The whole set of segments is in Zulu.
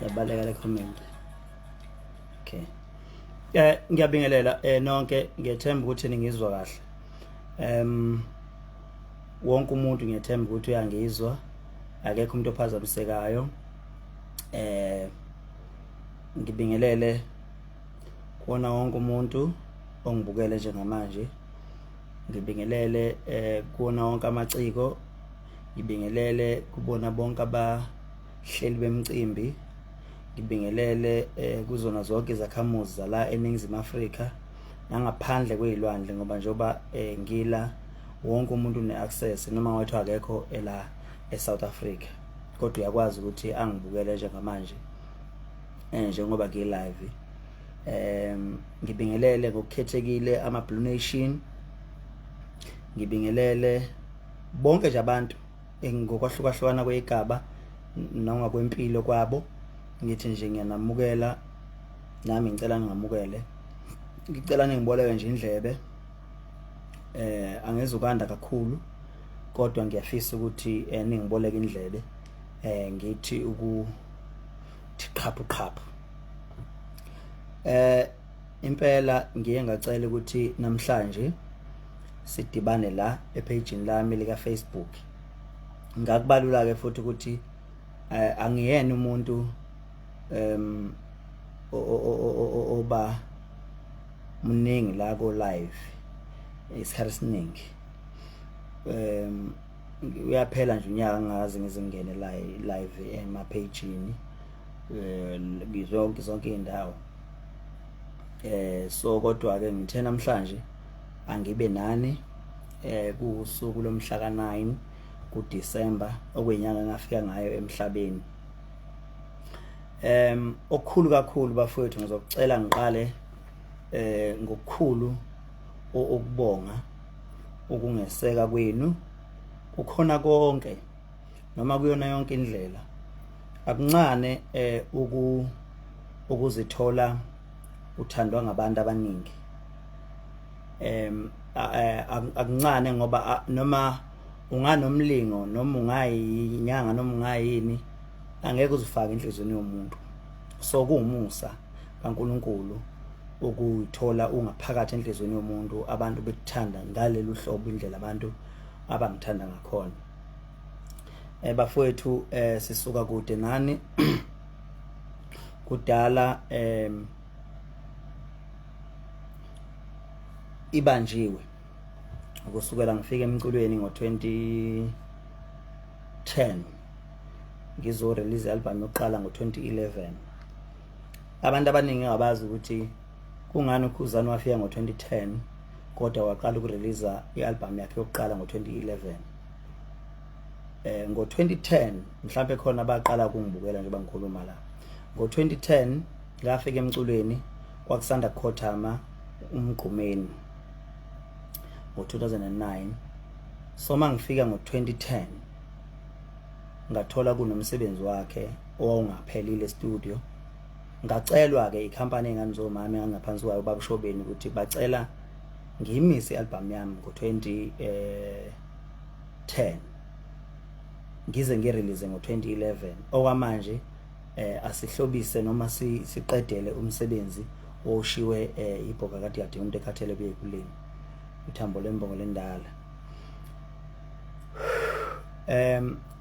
yabaleka le comment. Okay, ngiyabingelela nonke, ngiyethemba ukuthi ningizwa kahle. Wonke umuntu ngiyethemba ukuthi uyangizwa, akekho umuntu ophazamisekayo. Ngibingelele kuona wonke umuntu ongibukele njengamanje, ngibingelele kuona wonke amaciko, ngibingelele kubona bonke abahleli bemicimbi, ngibingelele kuzona zonke izakhamuzi zala eNingizimu Afrika nangaphandle kwezilwandle, ngoba njoba ngila wonke umuntu une-access noma ngathi akekho la eSouth Africa, kodwa uyakwazi ukuthi angibukele njengamanje njengoba ngi-live. Ngibingelele ngokukhethekile ama-Blue Nation, ngibingelele bonke nje abantu ngokwahlukahlukana kweyigaba noma kwempilo kwabo. Ngithi nje ngiyanamukela, nami ngicela ningamukele, ngicela ningiboleke nje indlebe. Angezukanda kakhulu, kodwa ngiyafisa ukuthi ningiboleke indlebe, ngithi ukuthi qhaphu. Impela ngiye ngacela ukuthi namhlanje sidibane la epagini lami lika Facebook. Ngakubalula ke futhi ukuthi angiyena umuntu oba mningi la ko live isikhathi esiningi. Uyaphela nje unyaka ngazi ngizingene live emapagini zonke indawo. So kodwa ke ngithe namhlanje angibe nani kusuku lomhla ka9 kuDisemba okwenyanga ngafika ngayo emhlabeni. Okukhulu kakhulu bafowethu, ngizokucela ngiqale ngokukhulu ukubonga ukungeseka kwenu kukhona konke noma kuyona yonke indlela. Akuncane ukuzithola uthandwa ngabantu abaningi. Akuncane ngoba noma unganomlingo noma ungayinyanga noma ungayini angeke uzifake enhlizweni yomuntu. So kuwumusa kaNkulunkulu ukuthola ungaphakathi enhlizweni yomuntu, abantu bekuthanda ngalelu hlobo indlela abantu abangithanda ngakhona. Bafowethu sisuka kude nani kudala ibanjiwe ukusukela ngifika emculweni ngo2010 ngizo release album yokuqala ngo2011. Abantu abaningi abazi ukuthi kungani uKhuzani wafika ngo2010 kodwa waqala ukurelease ialbum yakhe yokuqala ngo2011. Ngo2010 mhlawumbe khona abaqala ukungibukela nje bangikhuluma la. Ngo2010 ngafika emculweni kwakusanda ukukhothama umgqumeni ngo2009. So mangifika ngo2010 ngathola kunomsebenzi wakhe owawungaphelile studio. Ngacelwa ke ikhampani enganizomama engaphansi kwayo babushobeni ukuthi bacela ngiyimise ialbum yami ngo2010 ngize ngirelease ngo2011. Okwamanje asihlobise noma siqedele umsebenzi oshiwe ibhoka kade yade umuntu ekhathele kuye kuleni ithambo lembongo lendala.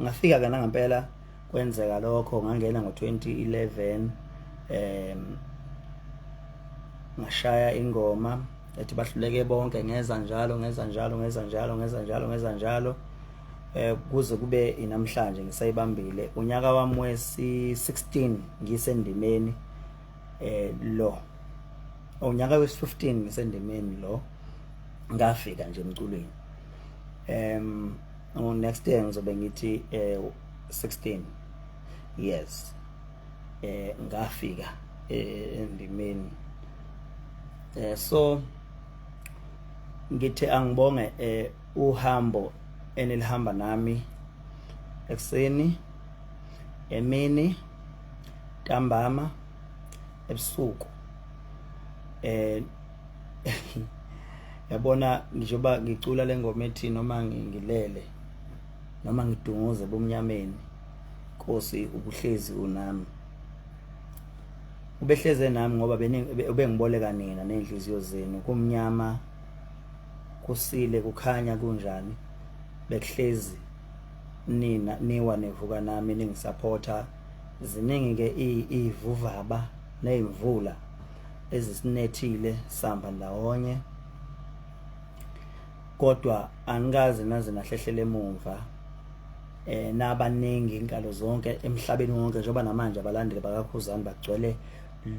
Ngafika kana ngempela kwenzeka lokho, ngangena ngo2011 ngashaya ingoma ethi bahluleke bonke ngeza njalo kuze kube inamhlanje ngisayibambile. Unyaka wami wesi16 ngisendimeni lo, unyaka wesi15 ngisendimeni lo, ngafika nje emculweni. Next year ngizobe ngithi 16 years ngafika endimeni. So ngithi angibonge uhambo enilihamba nami ekseni, emini, ntambama, ebusuku. Yabona njengoba ngicula lengoma ethi noma ngilele noma ngidunguze bomnyameni Nkosi ubuhlezi unami. Ubehleze nami ngoba bengiboleka nina nenhliziyo zenu. Kumnyama kusile kukhanya kunjani bekuhlezi nina niwa nevuka nami ningisupporta. Ziningi ke ivuvaba nezimvula ezisinethile samba ndawonye, kodwa anikaze naze nahlehlele emuva. Nabaningi inkalo zonke emhlabeni wonke njengoba namanje abalandeli bakaKhuzani bagcwele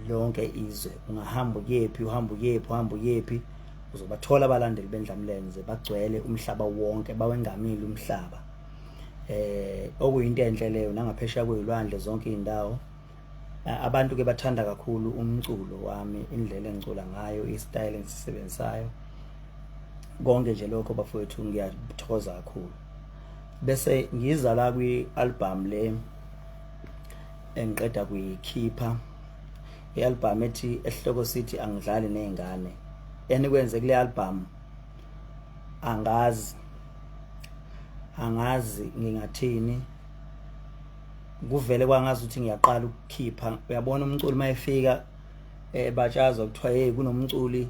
lonke izwe. Ungahamba uyephi, uhamba uyephi uzobathola abalandeli beNdlamlenze bagcwele umhlaba wonke, bawengamile umhlaba. Okuyinto enhle leyo nangaphesheya kwezilwandle zonke izindawo. Abantu ke bathanda kakhulu umculo wami, indlela engicula ngayo, istyle engisisebenzisayo, konke nje lokho bafowethu ngiyathokoza kakhulu. Bese ngiza la kwi-album le engiqeda kuyikhipha, i-album ethi esihloko sithi angidlali nezingane. Enikwenze kule album angazi ngingathini, kuvele kwangazi ukuthi ngiyaqala ukukhipha. Uyabona umculo mayefika batshazwa kuthiwa hey kunomculi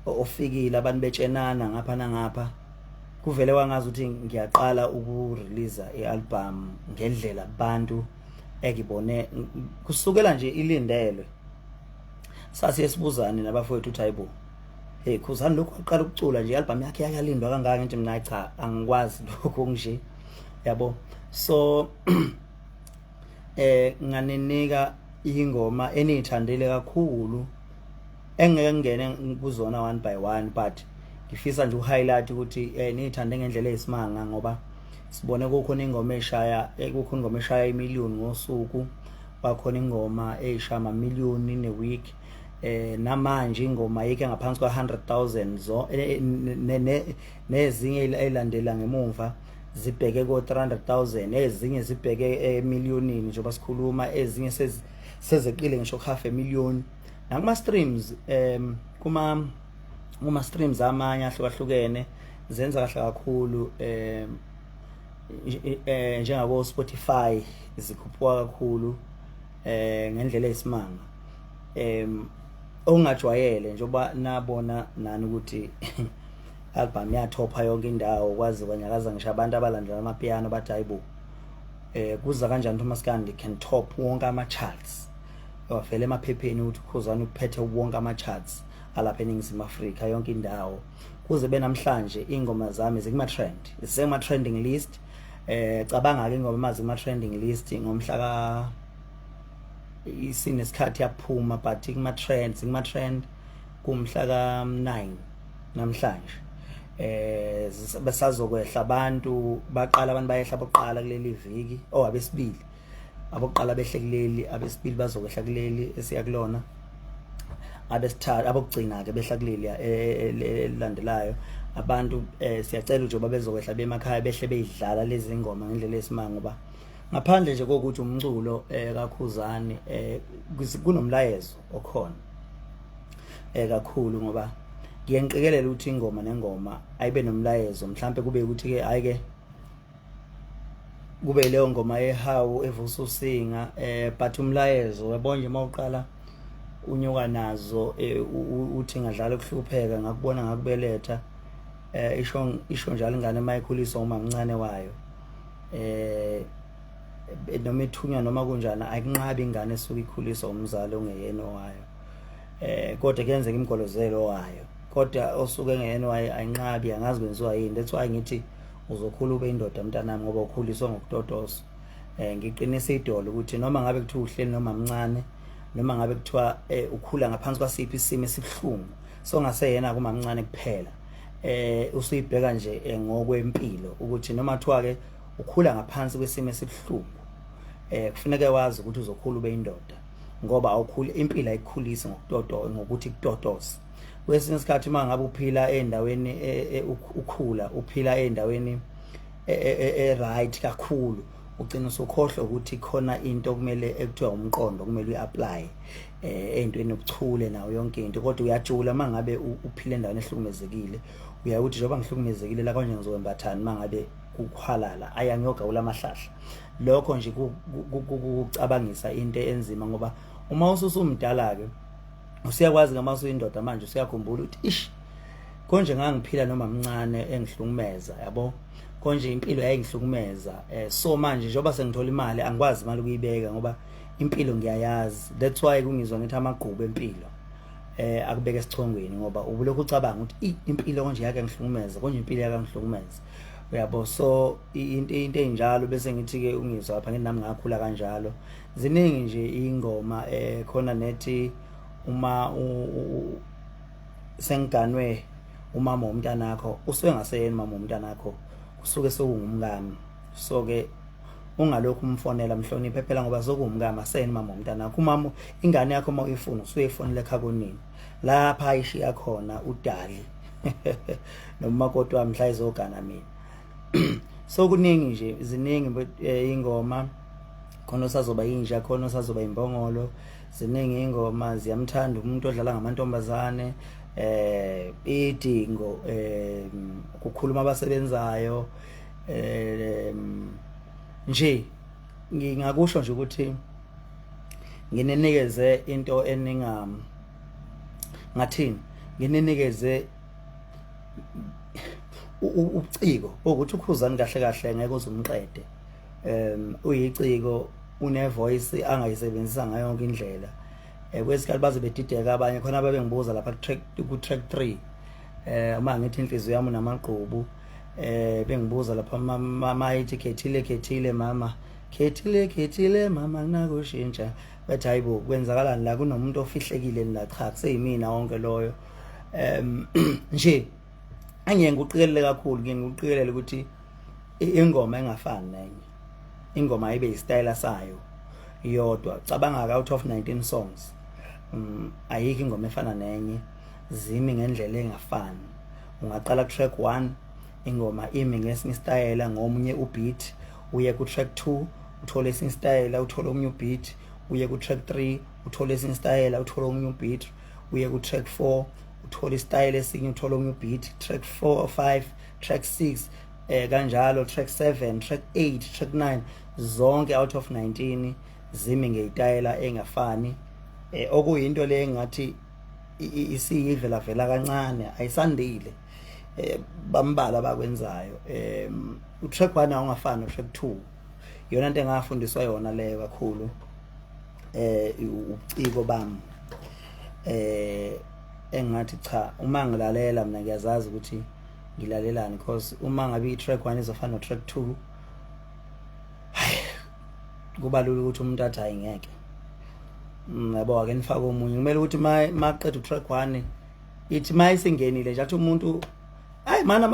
ofikile, abantu betshenana ngapha nangapha. Kuvele kwangazi ukuthi ngiyaqala ukurelease i-album ngendlela abantu engibone kusukela nje ilindelwe. Sasiye sibuzane nabafowethu uthi hayibo, hey Khuzani lokho aqala ukucula nje i-album yakhe yalindwa kangaka. Ngithi mina cha angikwazi lokho nje, yabo. So nganinika ingoma enithandile kakhulu engeke ngene kuzona one by one, but ngifisa nje uhighlight ukuthi nithande ngendlela eyisimanga, ngoba sibone kukhona ingoma eshaya imiliyoni ngosuku, bakhona ingoma eshaya amamiliyoni in a week. Namanje ingoma yike ngaphansi kwa 100,000 zo nezinye ezilandela ngemuva zibheke ko 300,000, ezinye zibheke emiliyonini njengoba sikhuluma, ezinye sezeqile ngisho half a million. Nakuma streams kuma streams amanye ahlukahlukene zenza kahle kakhulu, njengako Spotify zikhuphuka kakhulu ngendlela eyisimanga. Ongajwayele njengoba nabona nani ukuthi album yatopha yonke indawo, kwazi kwanyakaza ngisho abantu abalandela amapiano bathi hayibo, kuza kanjani uMaskandi can top wonke ama charts. Wafela emaphepheni ukuthi Khuzani uphethe wonke ama charts alapha eNingizimu Afrika yonke indawo. Kuze benamhlanje ingoma zami zikuma trend, zisema trending list. Cabanga ke ingoma mazima trending list ngomhla ka isinesikhathi yaphuma, but kuma trend kumhla ka 9 namhlanje. Besazokwehla abantu baqala, abantu bayehla bokuqala kuleli viki abesibili, abokuqala behle kuleli, abesibili bazokwehla kuleli esiyakulona, abesithathu abokugcina ke behla kuleli elandelayo. Abantu siyacela nje babezokwehla bemakhaya behle beyidlala lezi ngoma ngendlela esimanga, ngoba ngaphandle nje kokuthi umculo kaKhuzani kunomlayezo okhona kakhulu, ngoba ngiyanqikelela ukuthi ingoma nengoma ayibe nomlayezo. Mhlambe kube ukuthi ke ayike kube leyo ngoma ehawu evusa usinga, but umlayezo uyabona nje mawuqala unyuka nazo, uthi ngadlala ukuhlupheka ngakubona ngakubeletha, isho njalo ingane mayikhuliswa uma mncane wayo, noma ithunya noma kunjani ayikunqabi ingane esuka ikhuliswa umzali ongeyena wayo, kodwa kuyenzeka imgolozelo wayo, kodwa osuke engeyena wayo ayinqabi, angazi kwenziwa yini. That's why ngithi uzokhula ube indoda mntanami ngoba ukhuliswa ngokutotosa. Ngiqinisa idolo ukuthi noma ngabe kuthiwa uhleli noma mncane, noma ngabe kuthiwa ukhula ngaphansi kwasiphi isimo esibhlungu, so ngaseyena kuma mncane kuphela, usuyibheka nje ngokwempilo ukuthi noma kuthiwa ke ukhula ngaphansi kwesimo esibhlungu, kufuneka wazi ukuthi uzokhula ube indoda, ngoba awukhuli impilo ayikhulisi ngokuthi kutotose. Kwesinye isikhathi uma ngabe uphila endaweni ukhula uphila endaweni right kakhulu, ugcina usukhohlwa ukuthi khona into kumele ekuthiwa umqondo kumele uapply eyintweni obuchule nawo yonke into kodwa uyajula mangabe uphile endaweni ehlukumezekile uyakuthi njengoba ngihlukumezekile la konje ngizowembathani mangabe kukhwalala ayangiyogawula amahlahla lokho nje kucabangisa into enzima ngoba uma ususumdala ke usiyakwazi ngama usuyindoda manje usiyakhumbula ukuthi ish konje ngangiphila noma mncane engihlukumeza yabo konje impilo yayingihlukumeza so manje njengoba sengithola imali angikwazi imali ukuyibeka ngoba impilo ngiyayazi that's why kungizwa ngithi amagqubu empilo akubeka esichongweni ngoba ubulokhu ucabanga ukuthi impilo konje yake ngihlukumeza konje impilo yake ngihlukumeza uyabo so into enjalo bese ngithi ke ungizwa lapha nami ngakhula kanjalo ziningi nje ingoma khona nethi uma sengiganwe umama womntanakho usuke ngaseyeni mama womntanakho kusuke sokungumngami so ke ungalokhu umfonela mhloniphe phela ngoba sokuwumngama seni mama womntanakho umama ingane yakho uma uyifuna usuyifonela ekhaya konini lapha ayishiya khona udali noma kodwa mhla izogana mina so kuningi nje ziningi ingoma khona sazoba inja khona sazoba imbongolo ziningi ingoma ziyamthanda umuntu odlala ngamantombazane idingo ukukhuluma abasebenzayo nje ngingakusho nje ukuthi nginenikeze into ngathini nginenikeze uciko ukuthi ukhuzani kahle kahle ngeke uzumqede uyiciko une voice angayisebenzisa ngayo yonke indlela kwesikhathi baze bedideka abanye khona ababe ngibuza lapha ku track 3 uma ngithi inhliziyo yami namaqhubu bengibuza lapha mama ithi khethile mama khethile mama nakushintsha bathi hayibo kwenzakalani la kunomuntu ofihlekile la cha kuseyimina wonke loyo nje angeke ngikuqikelele kakhulu ngikuqikelele ukuthi ingoma engafani nenye ingoma ayibe istyle sayo yodwa cabanga out of 19 songs ayikho ingoma efana nenye zimi ngendlela engafani ungaqala ku track 1 ingoma imi ngesinye style ngomunye ubeat uye ku track 2 uthole esinye style uthole omunye ubeat uye ku track 3 uthole esinye style uthole omunye ubeat uye ku track 4 uthole style esinye uthole omunye ubeat track 4 5 track 6 kanjalo track 7 track 8 track 9 zonke out of 19 zimi ngeyitayela engafani okuyinto le engathi isiyivela vela kancane ayisandile bambala bakwenzayo utrack 1 awungafani utrack 2 yona into engafundiswa yona leyo kakhulu uciko bami engathi cha uma ngilalela mina ngiyazazi ukuthi ngilalelani because uma ngabe itrack 1 izofana no track 2 kuba lula ukuthi umuntu athi ayingeke yabo ake nifake omunye kumele ukuthi maqedwe track 1 ithi mayisingenile nje athi umuntu hayi mana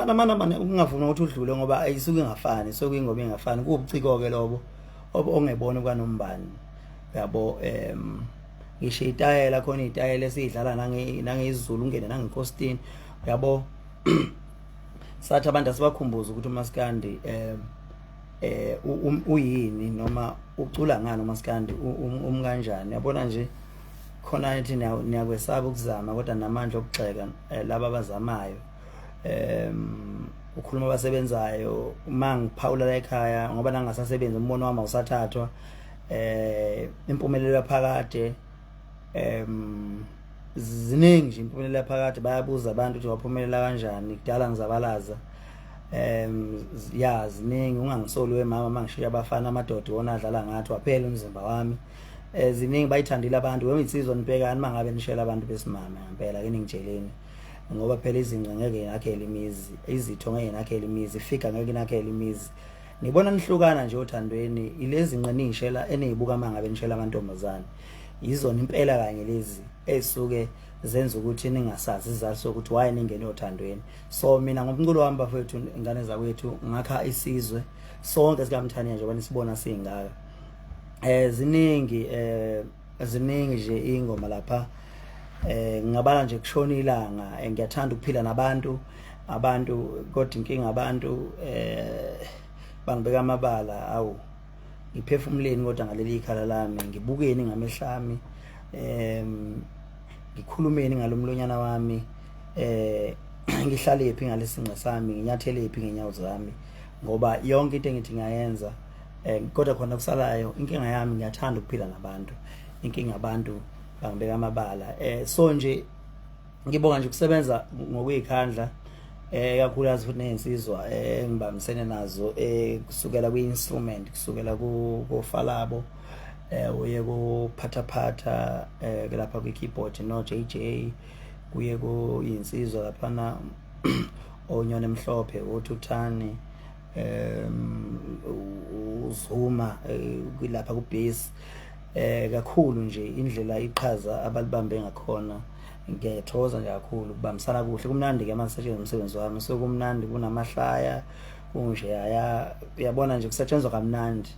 ungavuma ukuthi udlule ngoba ayisuke ingafani so kuyingoba ingafani kubuciko ke lobo ongebona kwanombani yabo ngisho itayela khona itayela esidlala nangezulu ungene nangekostini yabo sathi abantu asibakhumbuza ukuthi uMaskandi uyini noma ucula ngani uMaskandi umkanjani yabona nje khona ethi niyakwesaba ukuzama kodwa namandla okugxeka laba abazamayo ukhuluma abasebenzayo uma ngiphawula la ekhaya ngoba nangasasebenza umbono wami awusathathwa impumelelo phakade ziningi nje impumelelo phakade bayabuza abantu ukuthi waphumelela kanjani kudala ngizabalaza ya ziningi ungangisoli wemama mangishiya abafana amadoda wona adlala ngathi waphela umzimba wami ziningi bayithandile abantu wemitsizwa nibhekani mangabe nishela abantu besimama ngempela ke ningitsheleni ngoba phela izinqa ngeke nakhele imizi izitho ngeke nakhele imizi ifika ngeke nakhele imizi nibona nihlukana nje othandweni ilezi nqinishela eniyibuka mangabe nishela amantombazane yizona impela kanye lezi esuke zenza ukuthi ningasazi izathu sokuthi why ningene othandweni so mina ngomculo wami bafethu ingane zakwethu ngakha isizwe sonke sikamthaniya njengoba nisibona singaka ziningi nje ingoma lapha ngingabala nje kushona ilanga ngiyathanda ukuphila nabantu kodwa inkinga abantu bangibeka amabala awu ngiphefumuleni kodwa ngaleli ikhala lami ngibukeni ngamehlami ngikhulumeni ngalomlonyana wami ngihlale phi ngalesinqa sami nginyathele phi ngenyawo zami ngoba yonke into engithi ngayenza kodwa khona kusalayo inkinga yami ngiyathanda ukuphila nabantu inkinga abantu bangibeka amabala so nje ngibonga nje ukusebenza ngokuyikhandla kakhulukazi futhi nezinsizwa engibambisene nazo kusukela kwi-instrument kusukela kufalabo uye kuphathaphatha lapha kwi-keyboard no JJ kuye kuyinsizwa laphana onyone emhlophe uThuthani uzuma kulapha ku-bass kakhulu nje indlela iqhaza abalibambe ngakhona ngiyathokoza nje kakhulu ukubambisana kuhle kumnandi ke manje umsebenzi wami so kumnandi kunamahlaya kunje uyabona nje kusetshenzwa kamnandi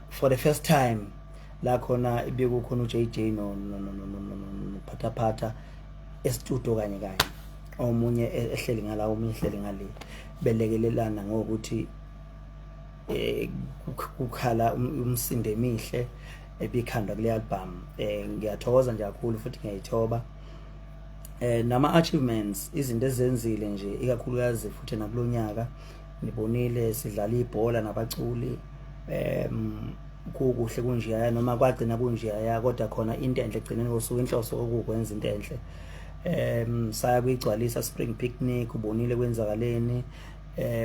for the first time la khona ibekukhona uJJ no phathaphatha estudio kanye omunye ehleli ngala omunye ehleli ngale belekelelana ngokuthi ukhala umsindo emihle ebikhandwa kule album ngiyathokoza nje kakhulu futhi ngiyayithoba nama achievements izinto ezenzile nje ikakhulukazi futhi nakulonyaka nibonile sidlala ibhola nabaculi kuhle kunjiyaya noma kwagcina kunjiyaya kodwa khona into enhle egcineni kosuku inhloso okukwenza into enhle saya kuyigcwalisa spring picnic ubonile kwenzakaleni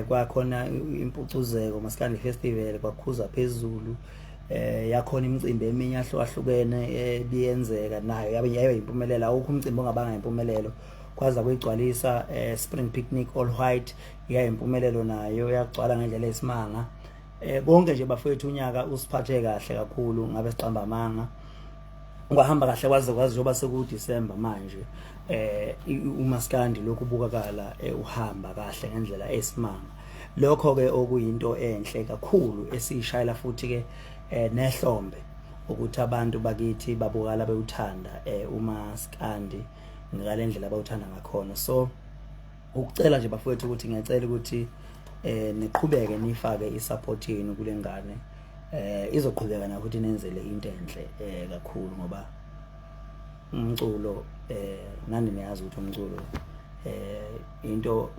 kwakhona impucuzeko maskandi festival kwakhuza phezulu yakhona imicimbi eminye ahlukahlukene biyenzeka nayo yabe impumelelo awukho umcimbi ongabanga impumelelo kwaza kuyigcwalisa spring picnic all white impumelelo nayo yagcwala ngendlela esimanga konke nje bafowethu unyaka usiphathe kahle kakhulu ngabe siqamba amanga ungahamba kahle kwaze njoba seku December manje umaskandi lokhu ubukakala uhamba kahle ngendlela esimanga lokho ke okuyinto enhle kakhulu esishayela futhi ke nehlombe ukuthi abantu bakithi babukala bewuthanda umaskandi ngale ndlela abawuthanda ngakhona so ukucela nje bafowethu ukuthi ngiyacela ukuthi niqhubeke nifake isupport yenu kule ngane izoqhubeka na ukuthi nenzele into enhle kakhulu ngoba umculo nani niyazi ukuthi umculo into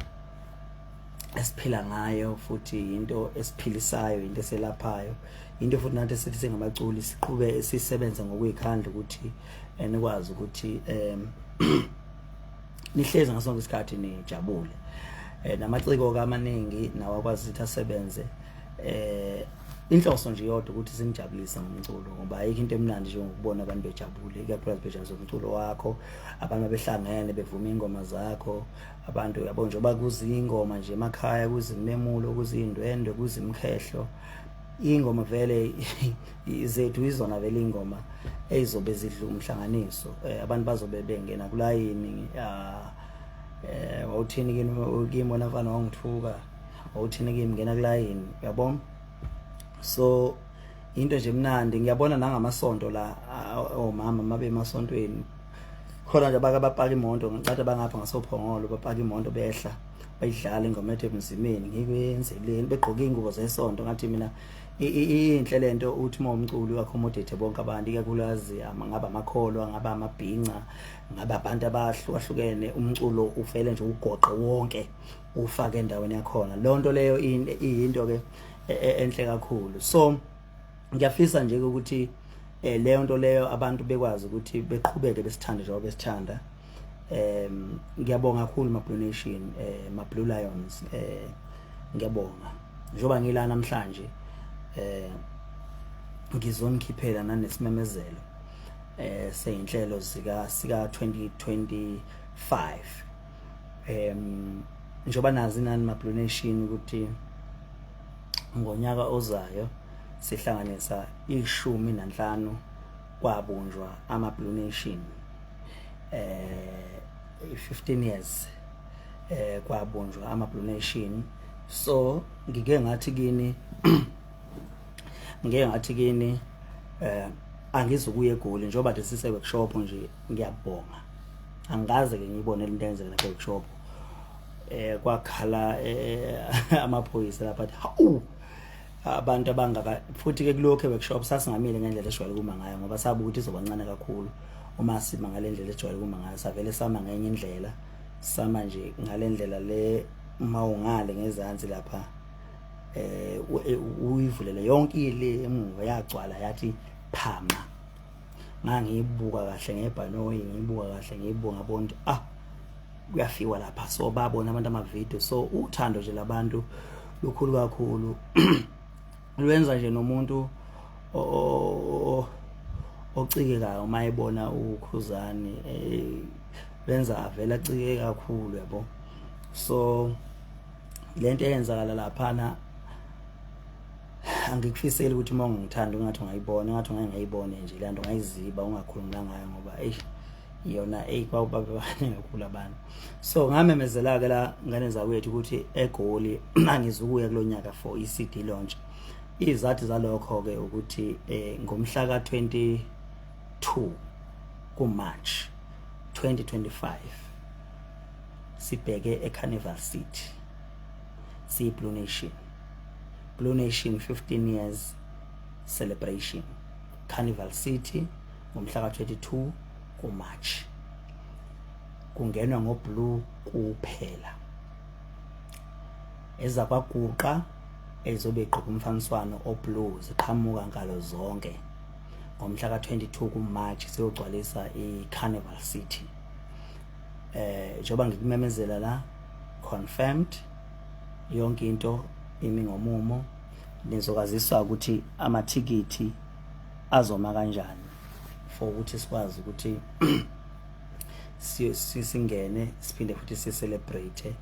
esiphila ngayo futhi into esiphilisayo into eselaphayo into futhi nathi sithi singabaculi siqhube sisebenza ngokuyikhandla ukuthi nikwazi ukuthi nihleze ngasonke isikhathi nijabule namaciko kamaningi nawakwazi ukuthi asebenze inhloso nje yodwa ukuthi sinijabulise ngomculo ngoba ayikho into emnandi nje ngokubona abantu bejabule ikakhulukazi bejabulisa umculo wakho abantu behlangene bevuma ingoma zakho abantu yabo njengoba kuzingoma nje emakhaya kuzimemulo kuzindwendwe kuzimkhehlo ingoma vele izethu izona vele ingoma ezizobe zidla umhlanganiso abantu bazobe bengena kulayini wawuthini kimi wona mfana wangithuka wawuthini kimi ngena kulayini yabona so into nje mnandi ngiyabona nangamasonto la omama mabe emasontweni khona nje abapaka imoto ngicathi bangapha ngasophongolo bapaka imoto behla bayidlala ingoma ethe emzimeni ngikwenzeleni begqoka ingubo zesonto ngathi mina inhle lento uthi uma umculi accommodate bonke abantu ikakhulukazi ngaba amakholwa ngaba amabhinca ngaba abantu abahlukahlukene umculo ufele nje ugoqe wonke ufake endaweni yakhona lonto leyo iyinto ke enhle kakhulu so ngiyafisa nje ukuthi leyo nto leyo abantu bekwazi ukuthi beqhubeke besithande njengoba besithanda ngiyabonga kakhulu ma Blue Nation ma Blue Lions ngiyabonga njoba ngila namhlanje ngizongikhiphela nanesimemezelo seyinhlelo sika 2025 njoba nazi nani ma Blue Nation ukuthi ngonyaka ozayo sihlanganisa 15 kwabunjwa ama Blue Nation 15 years kwabunjwa ama Blue Nation so ngike ngathi kini angizukuye eGoli njoba nje sise workshop nje ngiyabonga angaze ke ngibone into enzeka la workshop kwakhala amaphoyisa lapha hawu abantu abangaka futhi ke kulokho workshop sasingamile ngendlela eshwayele kuma ngayo ngoba sabe ukuthi izobancane kakhulu uma sima ngalendlela ejwayele kuma ngayo savele sama ngenye indlela sama nje ngalendlela le uma ungale ngezansi lapha uyivulele yonke ile emuva yagcwala yathi phama ngangiyibuka kahle ngebhanoyi ngiyibuka kahle ngiyibuka ngabonto kuyafiwa lapha so babona abantu ama video so uthando nje labantu lukhulu kakhulu lwenza nje nomuntu ocikekayo uma ebona uKhuzani benza avela acike kakhulu yabo so lento eyenzakala laphana angikufiseli ukuthi uma ungithanda ungathi ungayibona ngathi ungayibona nje le nto ungayiziba ungakhuluma ngayo ngoba yona kwababa baningi kakhulu abantu so ngamemezela ke la ngane zakwethu ukuthi eGoli angizukuya kulonyaka for iCD launch izathu zalokho ke ukuthi ngomhla ka 22 kuMarch 2025 sibheke eCarnival City Blue Nation 15 years celebration Carnival City ngomhla ka 22 kuMarch kungenwa ngoBlue kuphela eza kwaguqa ezobe eqhubha umfaniswano oBlue ziqhamuka ngalo zonke ngomhla ka 22 kuMarch siyogcwalisa iCarnival City njoba ngikumemezela la confirmed yonke into imi ngomumo nizokaziswa ukuthi amathikiti azoma kanjani for ukuthi sikwazi ukuthi singene siphinde futhi si celebrate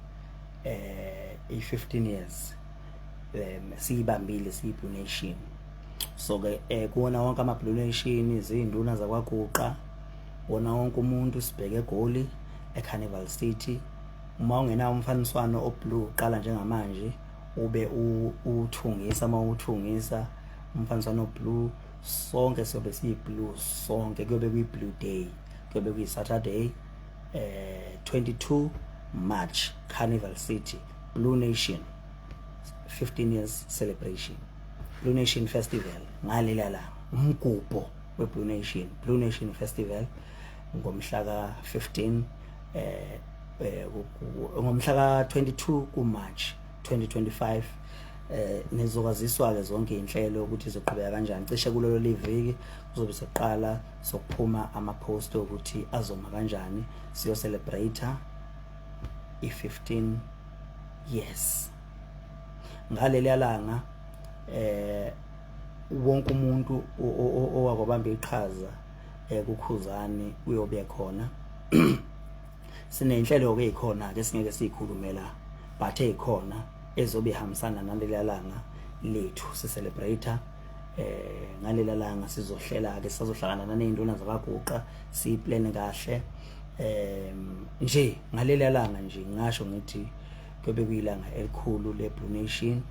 i15 years siyibambile siyiBlue Nation so ke kuona wonke ama Blue Nation izinduna zakwaguqa wona wonke umuntu sibheke eGoli eCarnival City uma ungena umfaniswano oBlue qala njengamanje ube uthungisa uma uthungisa umfaniswano oBlue sonke sobe siyiBlue sonke kuyobe kuyiBlue Day kuyobe kuyiSaturday 22 March Carnival City Blue Nation 15 years celebration Blue Nation Festival ngalela la umgubho weBlue Nation Blue Nation Festival ngomhla ka 15 ngomhla ka 22 kuMarch 2025 nizokaziswa ke zonke inhlelo ukuthi izoqhubeka kanjani cishe kulelo liviki kuzobe seqala sokuphuma ama post ukuthi azoma kanjani siyo celebrate i15 years ngaleli langa wonke umuntu owakwabamba iqhaza kuKhuzani uyobe khona sinenhlelo ke ikhona ke singeke siyikhulumela but ekhona ezobe ihambisana naleli langa lethu si celebrate ngaleli langa sizohlela ke sizohlangana nanezinduna zakaguqa si plan kahle nje ngaleli langa nje ngisho ngithi kube kuyilanga elikhulu leBlue Nation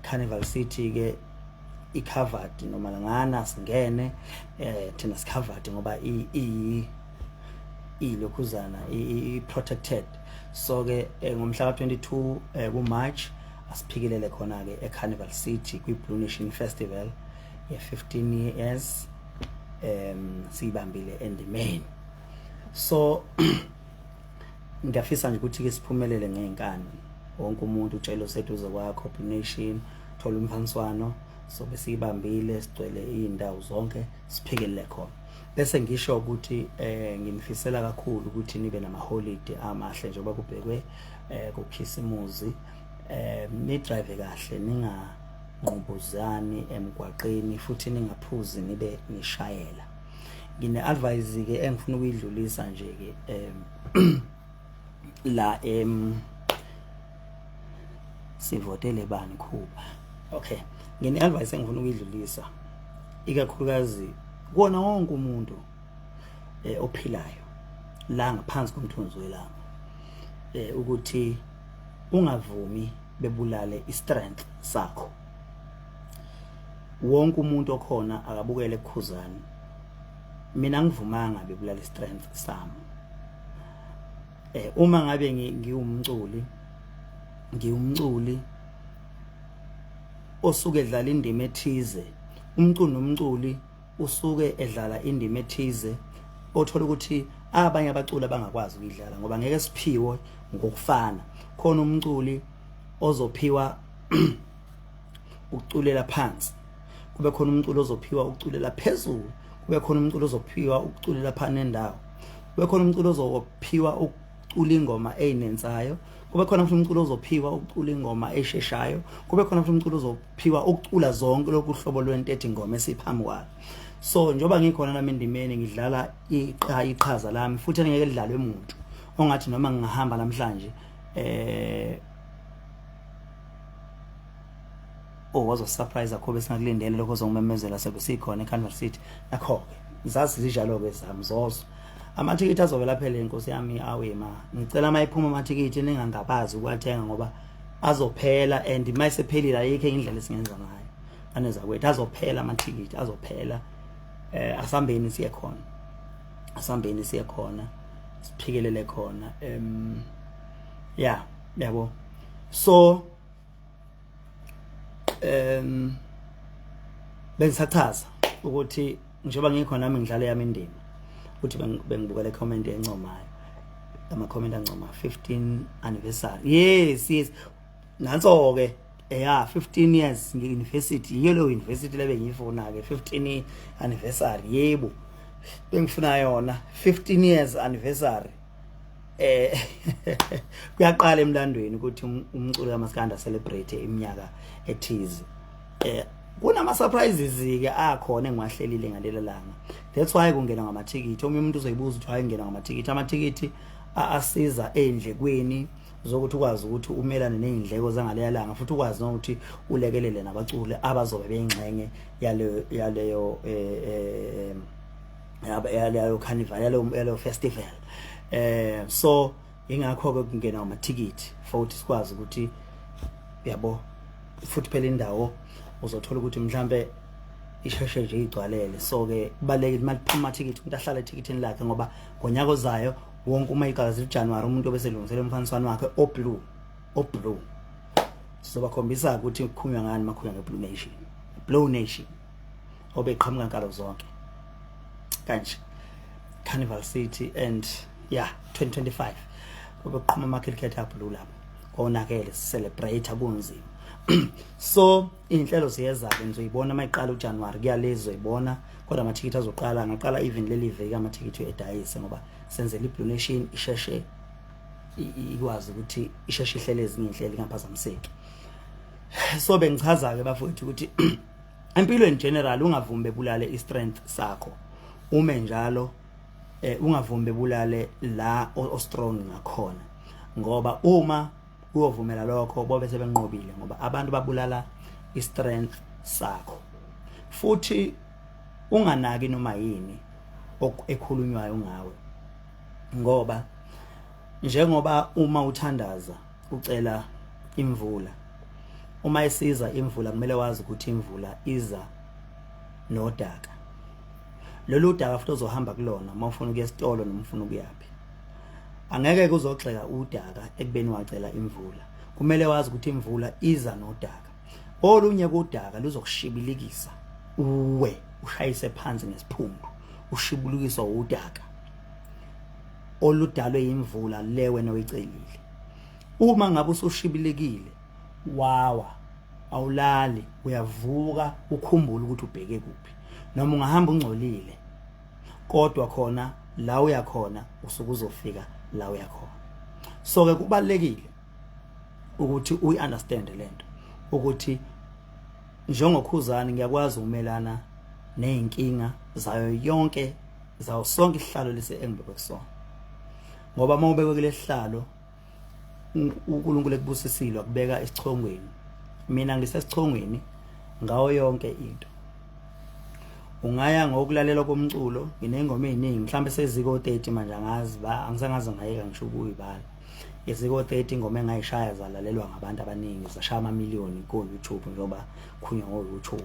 Carnival City ke icovered noma ngana singene thina sicovered ngoba ilokhuzana protected so ke ngomhla ka 22 kuMarch asiphikelele khona ke eCarnival City kwiBlue Nation Festival ye 15 years sibambile endimeni so ngiyafisa nje ukuthi ke siphumelele ngenkani wonke umuntu utshelo seduze kwakho Blue Nation thola umfaniswano so besibambile sigcwele indawo zonke siphikelele khona bese ngisho ukuthi ngimfisela kakhulu ukuthi nibe nama holiday amahle njengoba kubhekwe kuKhisimuzi ni drive kahle ninganqubuzani emgwaqeni futhi ningaphuzi nibe nishayela ngine advice ke engifuna ukuyidlulisa nje ke la sivotele bani Khuba okay ngine advice engifuna ukuyidlulisa ikakhulukazi kuona wonke umuntu ophilayo la ngaphansi komthunzi welanga ukuthi ungavumi bebulale istrength sakho wonke umuntu okhona akabukele kuKhuzani mina ngivumanga bebulala istrength sami uma ngabe ngiwumculi osuke edlala indima ethize, umculi nomculi usuke edlala indima ethize othola ukuthi abanye abaculi abangakwazi ukudlala ngoba ngeke siphiwe ngokufana. Khona umculi ozophiwa ukuculela phansi, kube khona umculi ozophiwa ukuculela phezulu, kube khona umculi ozophiwa ukuculela phana endawo, kube khona umculi ozophiwa ukucula ingoma eyinensayo, kube khona futhi umculi ozophiwa ukucula ingoma esheshayo, kube khona futhi umculi ozophiwa ukucula zonke lokhu hlobo lwentethe ingoma esiphambi kwalo. So njoba ngikhona nami endimeni ngidlala iqhaza lami futhi ngeke lidlalwe umuntu ongathi noma ngingahamba namhlanje wazo surprise akho besingakulindele lokho zongimemezela sekusikhona eCanvas City nakho ke ngizazi zijalo ke zami zozo. Amathikithi azovela phela inkosi yami awema, ngicela mayiphuma amathikithi ningangabazi ukwathenga ngoba azophela and mayisephelile ayikho indlela esingenza ngayo aneza kwethu, azophela amathikithi azophela. Asambeni siye khona siphikelele khona yeah yabo. So bengisachaza ukuthi njengoba ngikhona nami ngidlala yami indima ukuthi bengibukele comment encomayo, ama comment ancoma 15 anniversary. Yes nanso ke 15 years nge-university, yiyo leyo university lebe ngiyifuna ke 15 anniversary. Yebo bengifuna yona 15 years anniversary. Kuyaqala emlandweni ukuthi umculo kaMaskandi celebrate iminyaka ethize. Kunama surprises ke akhona engiwahlelile ngalelo langa, that's why kungena ngamathikithi. Omunye umuntu uzoyibuza ukuthi hayi ngena ngamathikithi. Amathikithi asiza endlekweni zokuthi ukwazi ukuthi umelane nezindleko zangaleya langa futhi ukwazi ukuthi ulekelele nabaculi abazobe beyingxenye yaleyo carnival yaleyo festival. So ingakho ke kungena ngamathikithi futhi sikwazi ukuthi yabo futhi phela indawo uzothola ukuthi mhlambe isheshe nje igcwalele. So ke kubalekile imali phuma amathikithi umuntu ahlala ethikithini lakhe ngoba ngonyaka ozayo wonke uma iqala January umuntu obeselungisela umfaniswano wakhe o-blue sizobakhombisa ukuthi kukhulunywa ngani makhulunywa nge-Blue Nation obeqhamuka nkalo zonke kanje Carnival City and yeah 2025 obeqhuma ama-cricket blue lapho konakele celebrate kunzima. So inhlelo ziyeza ke nizoyibona mayiqala uJanuary kuyalezi zoyibona, kodwa amathikithi azoqala ngaqala even leli veki amathikithi edayise ngoba senzele iBlue Nation isheshe ikwazi ukuthi isheshe ihlele ezinye inhlelo ingaphazamiseki. So bengichaza ke bafowethu ukuthi empilo in general ungavumi bebulale istrength sakho, ume njalo ungavumi bebulale la o-strong ngakhona ngoba uma uyovumela lokho bobe sebenqobile ngoba abantu babulala istrength sakho. Futhi unganaki noma yini ekhulunywayo ngawe ngoba njengoba uma uthandaza ucela imvula, uma isiza imvula kumele wazi ukuthi imvula iza nodaka. Lolu daka futhi uzohamba kulona uma ufuna ukuya esitolo noma ufuna ukuyaphi. Angeke kuzogxeka udaka ekubeni wacela imvula, kumele wazi ukuthi imvula iza nodaka. Olunye kodaka luzokushibilikisa uwe ushayise phansi ngesiphundu ushibulikiswa udaka oludalwe imvula le wena oyicelile. Uma ngabe usushibilekile wawa awulali, uyavuka ukhumbula ukuthi ubheke kuphi, noma ungahamba ungcolile kodwa khona la uyakhona usuke uzofika la uyakhona. So ke kubalekile ukuthi uyi-understand lento ukuthi njengokhuzani ngiyakwazi ukumelana nezinkinga zayo yonke zawo sonke isihlalo lesi engibekwe kusona, ngoba uma ubekwe kule sihlalo uNkulunkulu ekubusisile wakubeka esichongweni, mina ngisesichongweni ngawo yonke into. Ungaya ngokulalela komculo, nginengoma eziningi mhlambe seziko 30 manje angazi angisangaze ngayeka ngisho ukuyibala. Iziko 30 ingoma engayishaya zalalelwa ngabantu abaningi, zashaya amamiliyoni ku YouTube njoba khunywa ngo YouTube.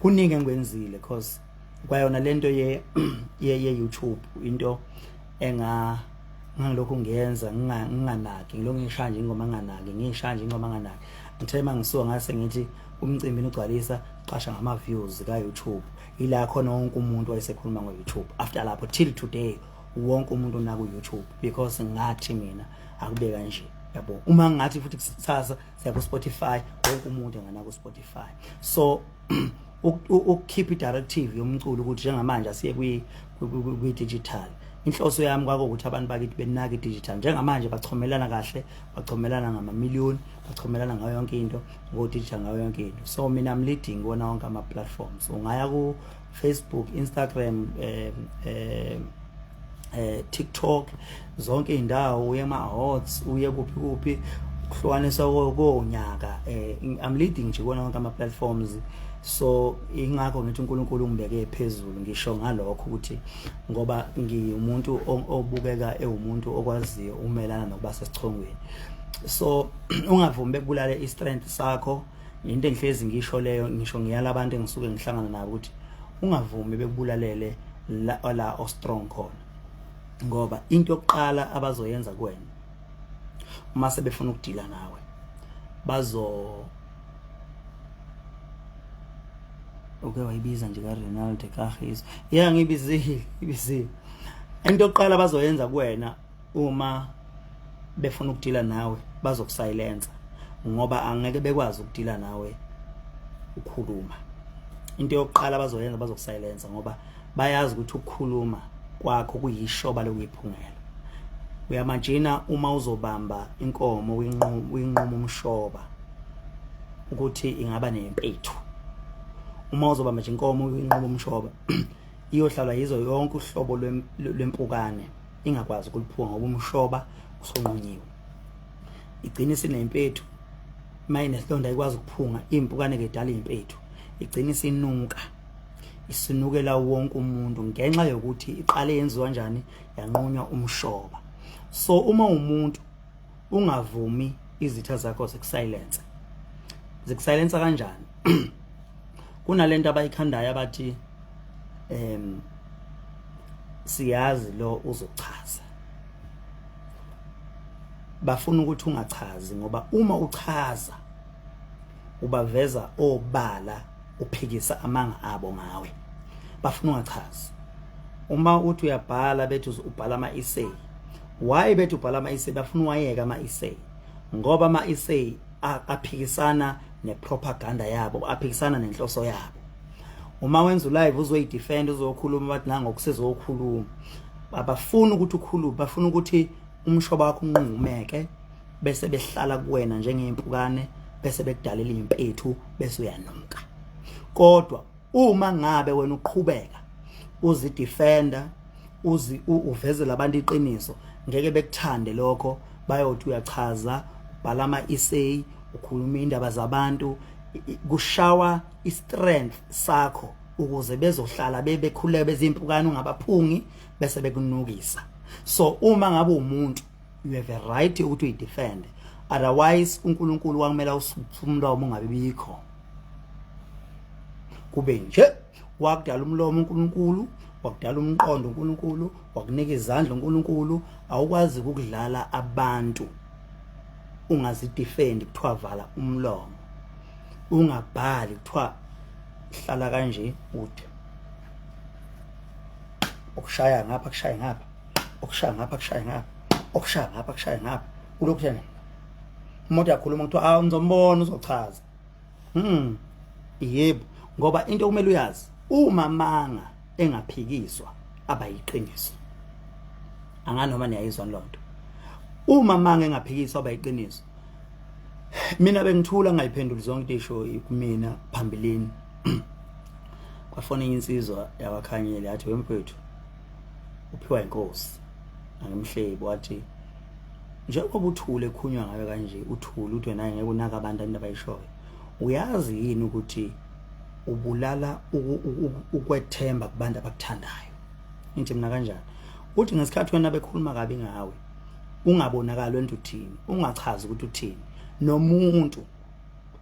Kuningi engikwenzile because kwayona lento ye YouTube into ngilokhu ngiyenza nginganaki ngilokhu ngishaya nje ingoma nganaki ngishaya nje ingoma nganaki ngithe mangisuka ngase ngithi umcimbini ugcwalisa xasha ngama views ka YouTube ila khona wonke umuntu wayesekhuluma ngo YouTube after lapho till today wonke umuntu una ku YouTube because ngathi mina akube kanje yabo uma ngathi futhi kusasa siya ku Spotify wonke umuntu engana ku Spotify so keep it directive yomculo ukuthi njengamanje asiye kwi digital inhloso yami kwakuthi abantu bakithi benaka digital njengamanje bachomelana kahle bachomelana ngama-million bachomelana ngayo yonke into ngo digital ngayo yonke into so mina I'm leading wona wonke ama platforms ungaya ku Facebook Instagram TikTok zonke indawo uye ma-hots uye kuphi kuhlukanisa konyaka I'm leading nje wona wonke ama platforms so ingakho ngithi uNkulunkulu ungibeke phezulu ngisho ngalokho ukuthi ngoba ngiumuntu obukeka ewumuntu okwaziyo umelana nokuba sesichongweni so ungavumi bekubulale istrength sakho into engihlezi ngisho leyo ngisho ngiyala abantu engisuke ngihlangana nabo ukuthi ungavumi bekubulalele la o strong khona ngoba into yokuqala abazoyenza kuwena uma sebefuna ukudila nawe okay wayibiza nje ka Ronaldo Kagiso ngibizile into yokuqala bazoyenza kuwena uma befuna ukudila nawe bazokusilence ngoba angeke bekwazi ukudila nawe ukukhuluma into yokuqala bazoyenza bazokusilence ngoba bayazi ukuthi ukukhuluma kwakho kuyishoba lokuyiphungela uyamajina uma uzobamba inkomo uyinquma umshoba ukuthi ingaba nempethu uma uzobamba nje inkomo uyinquma umshoba iyohlala yizo yonke uhlobo lwempukane ingakwazi ukuliphunga ngoba umshoba usonqunyiwe igcina sinempethu mayinesilonda ayikwazi ukuphunga impukane kedala impethu igcina isinuka isinukela wonke umuntu ngenxa yokuthi iqale yenziwa kanjani yanqunywa umshoba so uma umuntu ungavumi izitha zakho zikusilence kanjani kunalento abayikhandayo abathi siyazi lo uzochaza bafuna ukuthi ungachazi ngoba uma uchaza ubaveza obala uphikisa amanga abo ngawe bafuna ungachazi uma uthi uyabhala bethi ubhala ama-essay why bethi ubhala ama-essay bafuna wayeka ama-essay ngoba ama-essay aphikisana nepropaganda yabo aphikisana nenhloso yabo uma wenza live uzoyidefend uzokhuluma bathi nangokusezokhuluma abafuna ukuthi ukhulume bafuna ukuthi umshoba wakho unqumeke bese behlala kuwena njengempukane bese bekudalela impethu bese uyanuka kodwa uma ngabe wena uqhubeka uzidefender uvezela abantu iqiniso ngeke bekuthande lokho bayothi uyachaza bhala ama-essay ukhuluma indaba zabantu kushawa istrength sakho ukuze bezohlala bekhuleke bezimpukane ungabaphungi bese bekunukisa so uma ngabe umuntu you have a right ukuthi uyidefend otherwise uNkulunkulu wakumela umlomo ungabe bikho kube nje wakudala umlomo uNkulunkulu wakudala umqondo uNkulunkulu wakunika izandla uNkulunkulu awukwazi ukudlala abantu ungazidefend kuthiwa vala umlomo ungabhali kuthiwa hlala kanje uthi okushaya ngapha kushaya ngapha okushaya ngapha kushaya ngapha okushaya ngapha kushaya ngapha ulokhu njani umuntu yakhuluma kuthiwa ngizombona uzochaza yebo ngoba into kumele uyazi uma manga engaphikiswa abayiqiniso anganoma niyayizwa lonto uma manga engaphikiswa abayiqiniso mina bengithula ngayiphendula zonke isho kumina phambilini kwafona insizwa yawakhanyele yathi wemfethu uphiwa inkosi angimhlebi wathi njengoba uthule ekhunywa ngayo kanje uthule uthi wena ngeke unaka abantu abayishoyo uyazi yini ukuthi ubulala ukwethemba kubantu abakuthandayo into mina kanjani uthi ngesikhathi wena bekhuluma kabi ngawe ungabonakala wena uthini ungachazi ukuthi uthini nomuntu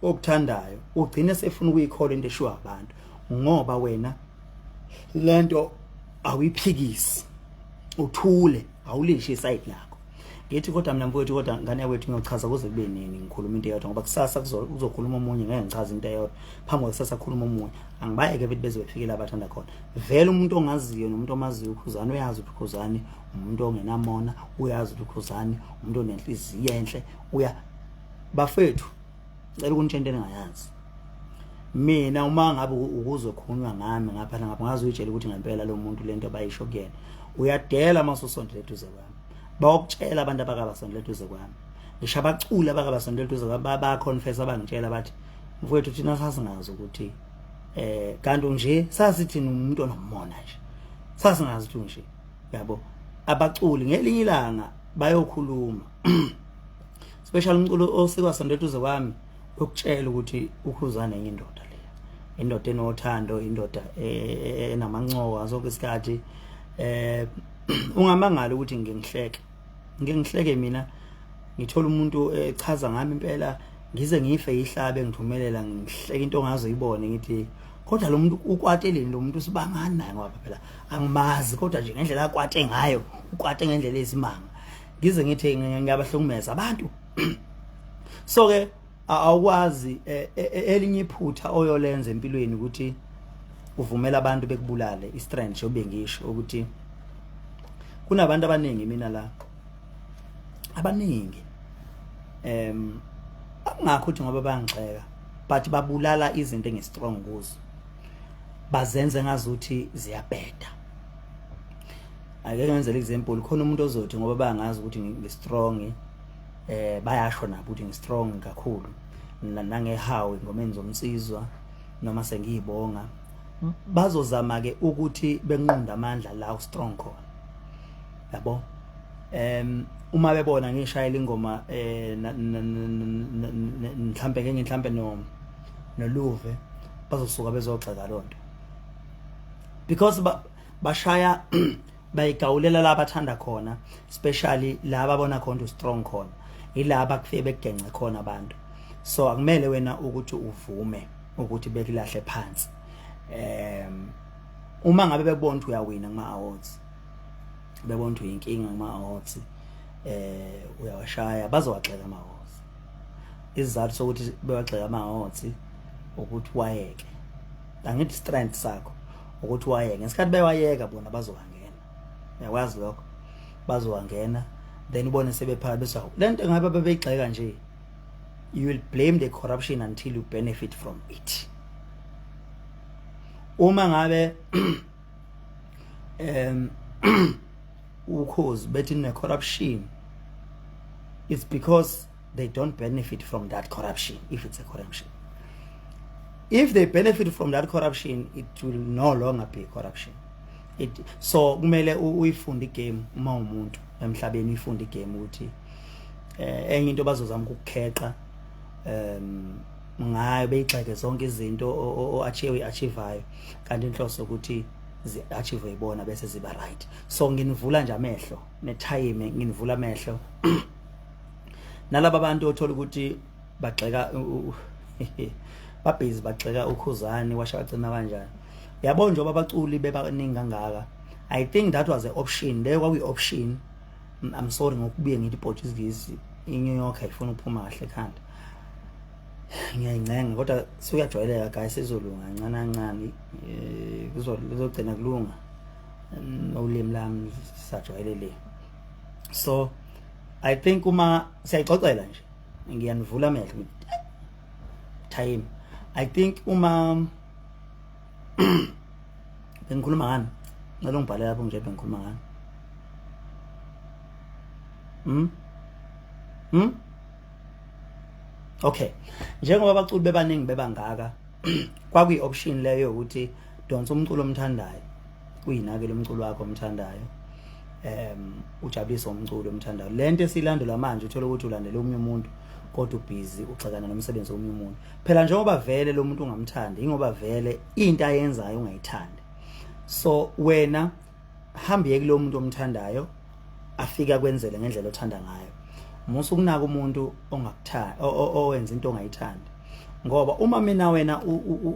okuthandayo ugcine sefuna ukuyikhola into eshiwa abantu ngoba wena lento awiphikisi uthule awulishe iside lakho ngithi kodwa mina mfowethu kodwa ngane yakwethu ngiyochaza kuze kube nini ngikhuluma into eyodwa ngoba kusasa kuzokhuluma omunye ngeke ngichaze into eyodwa phambi kusasa khuluma omunye angibayeke bethi beze befikela abathanda khona vele umuntu ongaziyo nomuntu omaziyo uKhuzani uyazi ukuthi uKhuzani umuntu ongenamona uyazi ukuthi uKhuzani umuntu onenhliziyo enhle uya bafethu ngicela ukunitshentele ngayazi mina uma ngabe ukuzokhulunywa ngami ngaphana ngapha ngazuyitshela ukuthi ngempela lo muntu lento abayisho kuyena uyadela masosondele eduze kwami bawukutshela abantu abakabasondele eduze kwami ngisho abacula abakabasondele eduze kwami bayaconfess abangitshela bathi mfowethu thina sasingazi ukuthi kanti nje sasithi umuntu onomona nje sasingazi ukuthi nje yabo abaculi ngelinye ilanga bayokhuluma special umculo osikasondele eduze kwami ukutshela ukuthi uKhuzani enye indoda leya indoda enothando indoda enamancoka zonke isikhathi ungamangala ukuthi ngihleke mina ngithola umuntu echaza ngami impela ngize ngife ihlabe ngithumelela ngihleke into ongazoyibone ngithi kodwa lo muntu ukwateleni lo muntu sibangani naye ngoba phela angimazi kodwa nje ngendlela akwate ngayo ukwate ngendlela ezimanga ngize ngithi ngiyabahlukumeza abantu so ke awukwazi elinye iphutha oyolenza empilweni ukuthi uvumela abantu bekubulale istrength jobe ngisho ukuthi kunabantu abaningi mina la abaningi angakho ukuthi ngoba bayangixeka but babulala izinto engistrong kuzo bazenze ngazuthi ziyabheda ake ngenzele example khona umuntu ozothi ngoba bayangazi ukuthi ngistrong bayasho nabo ukuthi ngistrong kakhulu nangehawe ngomeni zomsizwa noma sengiyibonga bazozama ke ukuthi benqunda amandla la ustrong khona yabo uma bebona ngishayela ingoma mhlambe noluve bazosuka bezogxeka lonto because bashaya bayigawulela la bathanda khona especially la babona khona ustrong khona ilaba kufike begengce khona abantu so akumele wena ukuthi uvume ukuthi bekilahle phansi uma ngabe bebona ukuthi uyawina kuma awards bebona ukuthi uyinkinga kuma awards uyawashaya bazowagxeka ama awards izizathu sokuthi bewagxeka ama awards ukuthi wayeke angithi strength sakho ukuthi wayeke ngesikhathi bewayeka bona bazowangena uyakwazi lokho bazowangena then ubone sebephala bese lento ngabe bebeyigxeka nje you will blame the corruption until you benefit from it uma ngabe ukhozi bethi ne corruption it's because they don't benefit from that corruption if it's a corruption if they benefit from that corruption it will no longer be corruption so kumele uyifunde igame uma umuntu emhlabeni uyifunde igame ukuthi enye into bazozama ukukheqa ngayo beyixeke zonke izinto achieve kanti inhloso ukuthi achieve ibona bese ziba right so nginivula nje amehlo netime nginivula amehlo nalabo abantu othola ukuthi bagxeka babhizi bagxeka uKhuzani washacima kanjani yabo nje abaculi bebaningi kangaka I think that was an option there kwakuyi option I'm sorry ngokubiye ngithi Portuguese inyokha ifuna ukuphuma kahle ekhanda ngiyayincenga kodwa suyajwayeleka guys sizolunga kancane kuzogcina kulunga nolimi lami sajwayelele so I think uma siyayixoxela nje ngiyanivula amehlo time I think uma bengikhuluma ngani nalongibhala lapho nje bengikhuluma ngani okay njengoba abaculi bebaningi bebangaka kwakuyi option leyo ukuthi donsa umculo omthandayo uyinakele umculo wakho omthandayo ujabulisa umculo omthandayo lento esilandela manje uthola ukuthi ulandela omunye umuntu kodwa ubhizi uxakana nomsebenzi womunye umuntu phela njengoba vele lo muntu ungamthandi ingoba vele into ayenzayo ungayithandi so wena hambiye kulo muntu omthandayo afika kwenzele ngendlela othanda ngayo musu kunaka umuntu ongakuthanda owenza into ongayithandi ngoba uma mina wena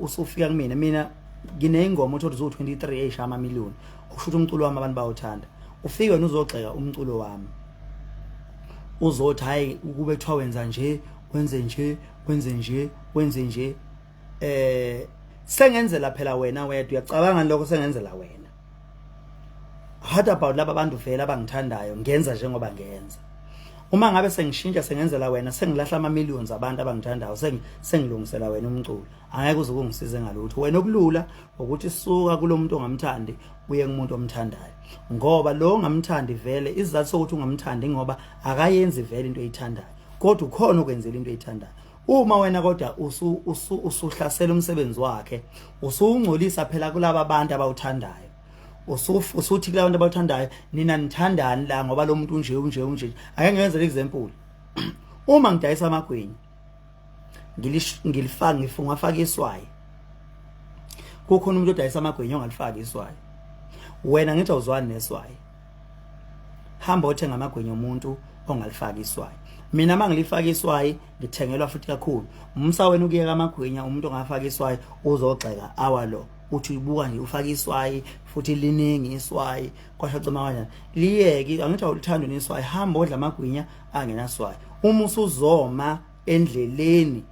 usufika kumina mina ngine ingoma uthi uzo 23 eshaya ama million ukushuthi umculo wami abantu bawuthanda ufike wena uzogxeka umculo wami uzothi hayi ukube kuthiwa wenza nje wenze nje sengenzela phela wena wedwa uyacabanga lokho sengenzela wena what about laba bantu vela abangithandayo ngenza njengoba ngenza uma ngabe sengishintsha sengenzela wena sengilahla ama millions abantu abangithandayo sengilungisela wena umculo angeke uze ungisize ngalutho wena okulula ukuthi suka kulomuntu ongamthandi uye kumuntu omthandayo ngoba lo ongamthandi vele izathu sokuthi ungamthandi ngoba akayenzi vele into oyithandayo kodwa ukhona ukwenzela into oyithandayo uma wena kodwa usuhlasela umsebenzi wakhe usungcolisa phela kulabo abantu abawuthandayo usuthi kulabantu abawuthandayo nina nithandani la ngoba lo muntu unje ake ngenzele example uma ngidayisa amagwinya ngifaka iswayi kukhona umuntu odayisa amagwinya ongalifaka iswayi wena ngithi awuzwani neswayi hamba uthenga amagwinya umuntu ongalifaka iswayi mina mangilifaka iswayi ngithengelwa futhi kakhulu umsa wena ukiyeka amagwinya umuntu ongafaka iswayi uzogxeka awalo uthi uyibuka nje ufaka iswayi futhi liningi iswayi kwashacima kanjani liyeke angithi awulithanda neswayi hamba odla amagwinya angenaswayi uma usuzoma endleleni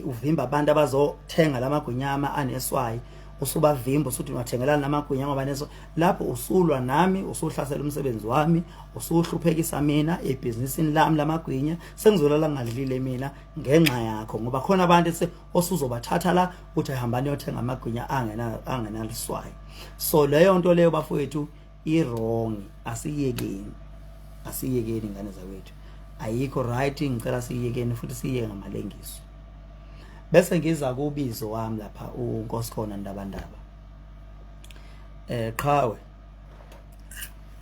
uvimba abantu abazothenga lamagwinyama aneswayi usubavimba usuthi ungathengelana namagwinya ngoba neso lapho usulwa nami usuhlasela umsebenzi wami usuhluphekisa mina ebhizinisini lami lamagwinya sengizolala ngalilile mina ngenxa yakho ngoba khona abantu osuzobathatha la uthi ahambani yothenga amagwinya angenaliswayi so leyo nto leyo bafowethu i-wrong asiyekeni ingane zawethu ayikho right ngicela siyekeni futhi siyeke ngamalengiso bese ngiza kubizo wami lapha uNkosikhona Ndabandaba qhawe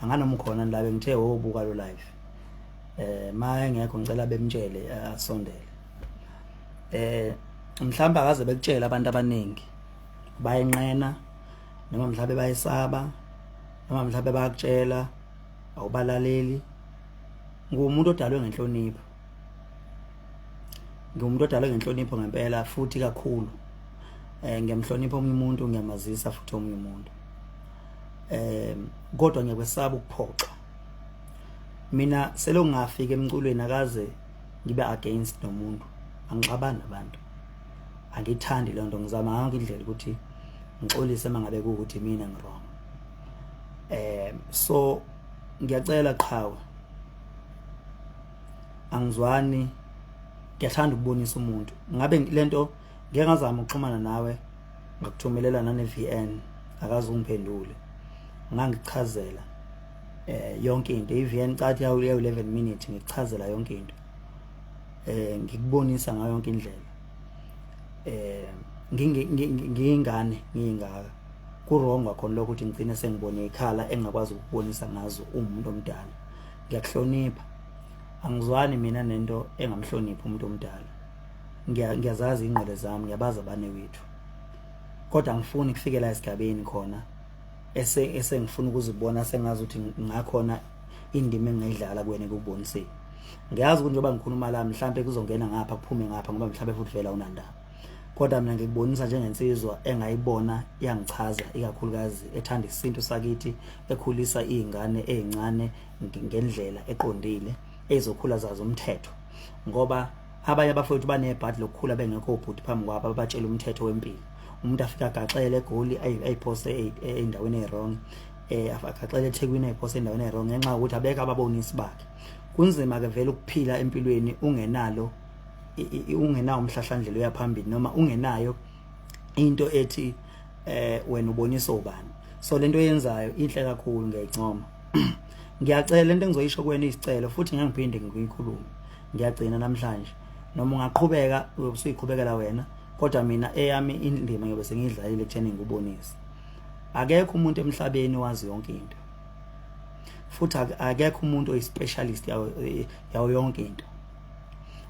anganoma ukhona la ngithe wobuka lo live maye ngekho ngicela bemtshele asondele mhlamba akaze bekutshela abantu abaningi bayenqena noma mhlawumbe bayisaba noma mhlawumbe bayakutshela awubalaleli ngumuntu odalwe ngenhlonipho ngumuntu odalwe ngenhlonipho ngempela futhi kakhulu ngiyamhlonipha omunye umuntu ngiyamazisa futhi omunye umuntu kodwa ngiyakwesaba ukuphoxa mina selo ngafika emculweni akaze ngibe against nomuntu angixabana nabantu angithandi le nto ngizama yonke indlela ukuthi ngixolise mangabe ukuthi mina ngirong so ngiyacela qhawe angizwani ngiyathanda ukubonisa umuntu ngabe lento ngeke ngazama ukuxhumana nawe ngakuthumelela nane VN akaze ungiphendule ngangichazela yonke into iVN cathi yawu 11 minutes ngichazela yonke into ngikubonisa ngayo yonke indlela ngingane ngingaka kuronga khona lokuthi ngicine sengibone ikhala engakwazi ukubonisa ngazo umuntu omdala ngiyakuhlonipha angizwani mina nento engamhloniphi umuntu omdala ngiyazazi ingqele zami ngiyabaza abane wethu kodwa ngifuni kufikela esigabeni khona esengifuna ukuzibona sengazi ukuthi ngakhona indima engayidlala kuwena ukubonisa ngiyazi ukuthi njoba ngikhuluma la mhlambe kuzongena ngapha kuphume ngapha ngoba mhlambe futhi vela unandaba kodwa mina ngikubonisa njengensizwa engayibona yangichaza ikakhulukazi ethanda isinto sakithi ekhulisa izingane ezincane ngendlela eqondile ezokhula zazo umthetho ngoba abanye abafowethu banebhadi lokukhula bengekho ubhuti phambi kwabo abatshela umthetho wempilo umuntu afika agaxele egoli ayiphose endaweni ewrong afakaxele eThekwini ayiphose endaweni ewrong ngenxa ukuthi abeka ababonisi bakhe kunzima ke vele ukuphila empilweni ungenawo umhlahlandlela uyaphambili noma ungenayo into ethi wena ubonisa ubani so lento yenzayo inhle kakhulu ngiyayincoma ngiyacela lento engizoyisho kuwena isicelo futhi ngiyaphinde ngiyikhulume ngiyagcina namhlanje noma ungaqhubeka usuyiqhubekela wena kodwa mina eyami indima ngiyobe sengidlalile ekutheni ngikubonisa akekho umuntu emhlabeni wazi yonke into futhi akekho umuntu oyispecialist yawo yonke into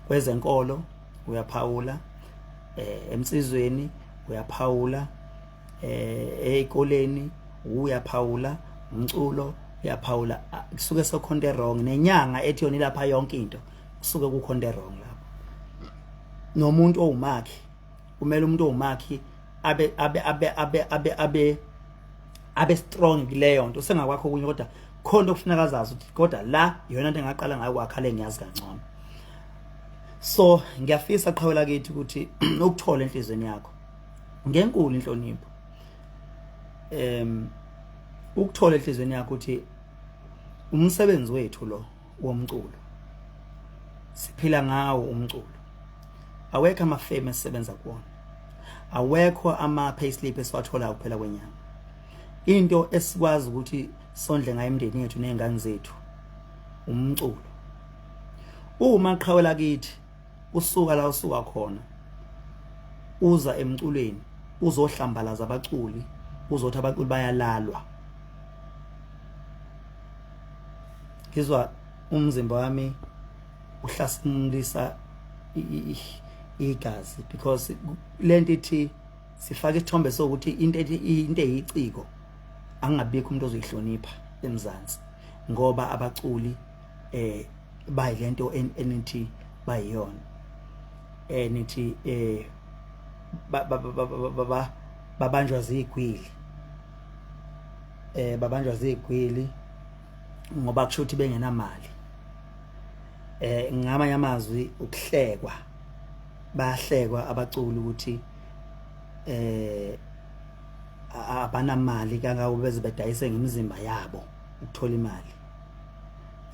kwezenkolo uyaphawula emsizweni uyaphawula ezikoleni uyaphawula umculo uyaphawula kusuke sokhonde wrong nenyanga ethi yona lapha yonke into kusuke kukhonde wrong lapho nomuntu owumakhi kumele umuntu owumakhi abe strong kuleyo nto sengakwakho kunye kodwa khona okufuneka azazi ukuthi kodwa la iyona into engaqala ngayo kwakhale ngiyazi kancane. So ngiyafisa qhawela kithi ukuthi ukuthola enhlizweni yakho ngenkulu inhlonipho ukuthola enhlizweni yakho ukuthi umsebenzi wethu lo womculo siphila ngawo umculo. Awekho amafame esisebenza kuwona, awekho ama-payslip esiwathola kuphela kwenyanga. Into esikwazi ukuthi sondle ngayo imindeni yethu nezingane zethu umculo. Uma qhawela kithi usuka la usuka khona uza emculweni uzohlambalaza abaculi, uzothi abaculi bayalalwa. Ngizwa umzimba wami uhlasimulisa igazi because lento ithi sifaka isithombe sokuthi into eyiciko angabikho umuntu ozoyihlonipha eMzansi ngoba abaculi bayilento enithi bayiyona nithi babanjwa zigwili babanjwa zigwili ngoba kusho ukuthi bengenamali. Ngamanye amazwi ukuhlekwa, bayahlekwa abaculi ukuthi abanamali kangako beze bedayise ngemizimba yabo ukuthola imali,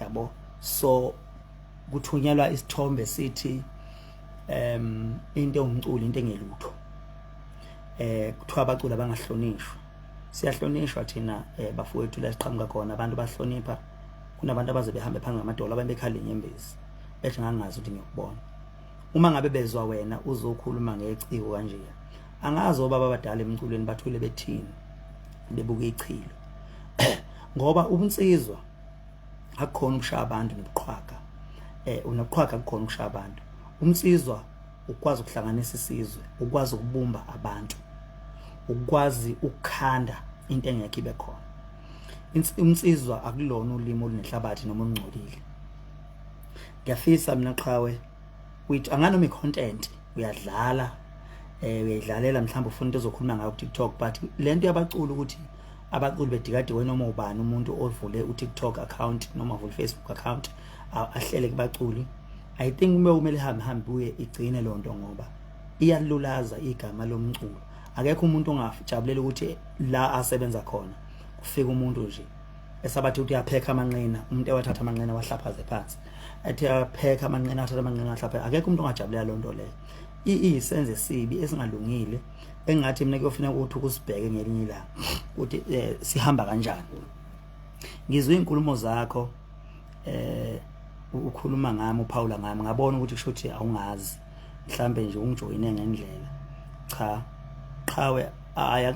yabo. So kuthunyelwa isithombe sithi into umculi into engelutho, kuthiwa abaculi abangahlonishwa. Siyahlonishwa thina bafowethu la siqhamuka khona, abantu bahlonipha. Kunabantu abaze behambe phansi ngamadola abembekhala inyembezi bethi ngangazi ukuthi ngiyokubona. Uma ngabe bezwa wena uzokhuluma ngeciko kanje, angazi obaba abadala emculweni bathule bethini bebuka ichilo ngoba ubunsizwa akukhona ukushaya abantu nobuqhwaga. Unobuqhwaga akukhona ukushaya abantu. Umsizwa ukwazi ukuhlanganisa isizwe, ukwazi ukubumba abantu, ukwazi ukukhanda into engekho ibe khona. Umsizwa akulona ulimi olunehlabathi noma ongcolile. Ngiyafisa mina qhawe with anganoma icontent uyadlala uyidlalela mhlawumbe ufuna into ozokhuluma ngayo ku TikTok, but lento yabaculi ukuthi abaculi bedikade noma ubani umuntu ovule uTikTok account noma uvule Facebook account ahlele kubaculi, I think kumele hambe uye igcine lonto ngoba iyalulaza igama lomculo. Akekho umuntu ongajabulela ukuthi la asebenza khona kufika umuntu nje esabathi uthi yapheka amanqina, umuntu ewathatha amanqina wahlaphaze phansi, athi yapheka amanqina athatha amanqina wahlaphaze. Akekho umuntu ongajabulela lonto leyo. Isenze esibi esingalungile engathi mina kuyofuna ukuthi ukusibheke ngelinye ilanga ukuthi sihamba kanjani. Ngizwe inkulumo zakho ukhuluma ngami uPaula ngami, ngabona ukuthi kusho ukuthi awungazi mhlambe nje ungijoyine ngendlela. Cha qhawe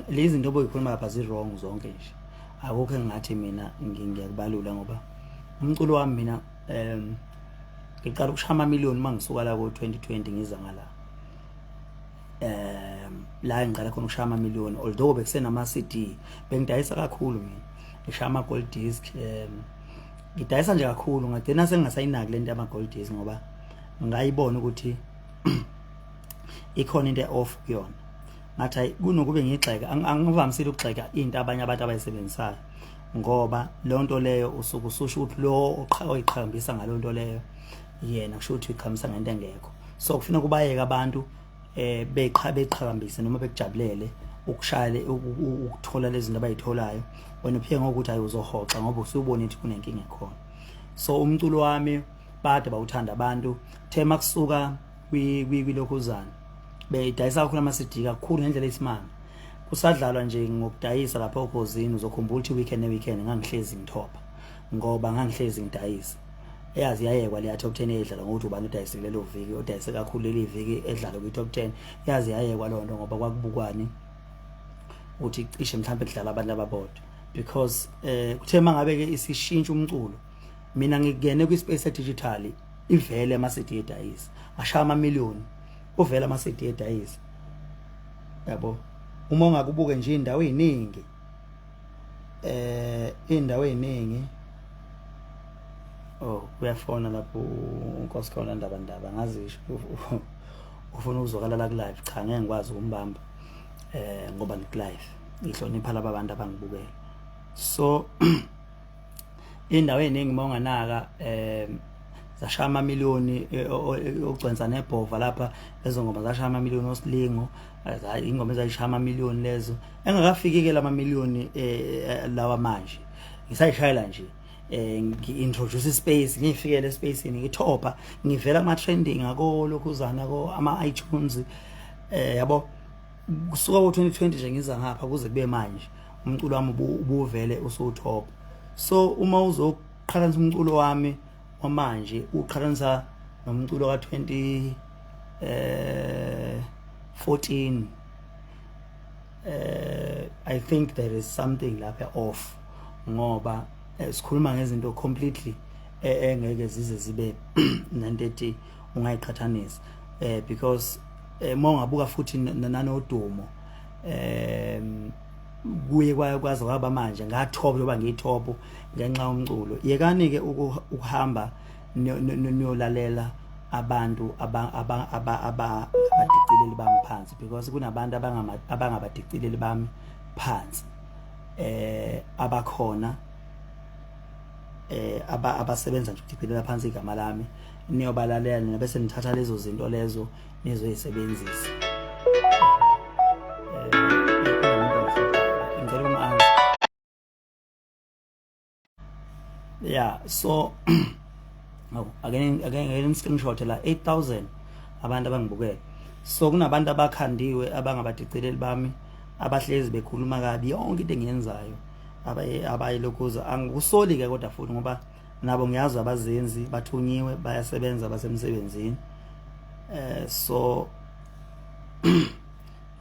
lezi zinto obuyikhuluma lapha zi wrong zonke nje. Akukho engathi mina ngiyakubalula ngoba umculo wami mina ngiqala ukushaya amamiliyoni mangisuka la ku 2020 ngiza ngala la ngiqala khona ukushaya amamiliyoni, although bekusenama CD bengidayisa kakhulu mina, ngishaya ama gold disc ngidayisa nje kakhulu. Ngagcina sengingasayinaki lento ama gold disc ngoba ngayibona ukuthi ikhona into off kuyona. Ngathi kunokube ngixeka, angivamisile ukugxeka into abanye abantu abayisebenzisayo ngoba lonto leyo usuku ususho ukuthi lo oyiqhakambisa ngalonto leyo yena kusho ukuthi uyiqhakambisa ngento engekho. So kufanele kubayeke abantu beqhakambise noma bekujabulele ukushayele ukuthola lezi zinto abayitholayo, wena uphike ngokuthi ayi uzohoxa ngoba usubona ukuthi kunenkinga ekhona. So umculo wami bade bawuthanda abantu thema kusuka kwilokhuzana beyidayisa kakhulu ama-CD kakhulu ngendlela esimanga. Kusadlalwa nje ngokudayisa lapha ephozini, uzokhumbula ukuthi weekend ngangihlezi ngithopa ngoba ngangihlezi ngidayisa. Eyazi yayekwa le top 10 edlala ngokuthi ubani udayise lelo viki, udayise kakhulu leli viki edlala kwi top 10. Yazi yayekwa lonto ngoba kwakubukwani uthi cishe mhlawumbe edlala abantu ababodwa because kuthe mangabe ke isishintsha umculo, mina ngikene kwi space digital ivele ama-CD edayisa ashaya amamiliyoni uvela ama-CD edayisa, yabo. Uma ungakubuke nje indawo eziningi indawo eziningi uyafona lapho unkosikhona ndaba ngazisho ufuna ukuzokala la ku live. Cha ngeke ngikwazi ukumbamba ngoba ngi live, ngihlonipha laba bantu abangibukela. So indawo eziningi monganaka zashaya amamiliyoni okugcwensa nebhova lapha lezo ngoma zashaya amamiliyoni osilingo ingoma ezayishaya amamiliyoni lezo engakafiki ke lamamiliyoni lawa manje ngisayishayela nje ngi-introduce ispace ngiyifikele espaceni ngithopa ngivela kuma-trending ako lokhuzana ko ama-iTunes yabo kusuka ku-2020 nje ngiza ngapha kuze kube manje umculo wami ubuvele usutop. So uma uzoqhathanisa umculo wami wamanje uqhathanisa nomculo ka-2014 I think there is something lapha off ngoba sikhuluma ngezinto completely engeke zize zibe nantethi ungayiqhathanisa because mongabuka futhi nanodumo kuye kwaze kwaba manje ngathoba loba ngiyithobo ngenxa yomculo yekani ke ukuhamba niyolalela abantu abadicileli bami phansi because kunabantu abangabadicileli bami phansi abakhona abasebenza nje ukudicilela phansi igama lami niyobalalela bese nithatha lezo zinto lezo nizoyisebenzisa. Yeah, so again screenshot la 8,000 abantu abangibukele. So kunabantu abakhandiwe abangabadicileli bami abahlezi bekhuluma kabi yonke into engiyenzayo abayilokuza angikusoli ke kodwa futhi ngoba nabo ngiyazi abazenzi bathunyiwe bayasebenza basemsebenzini so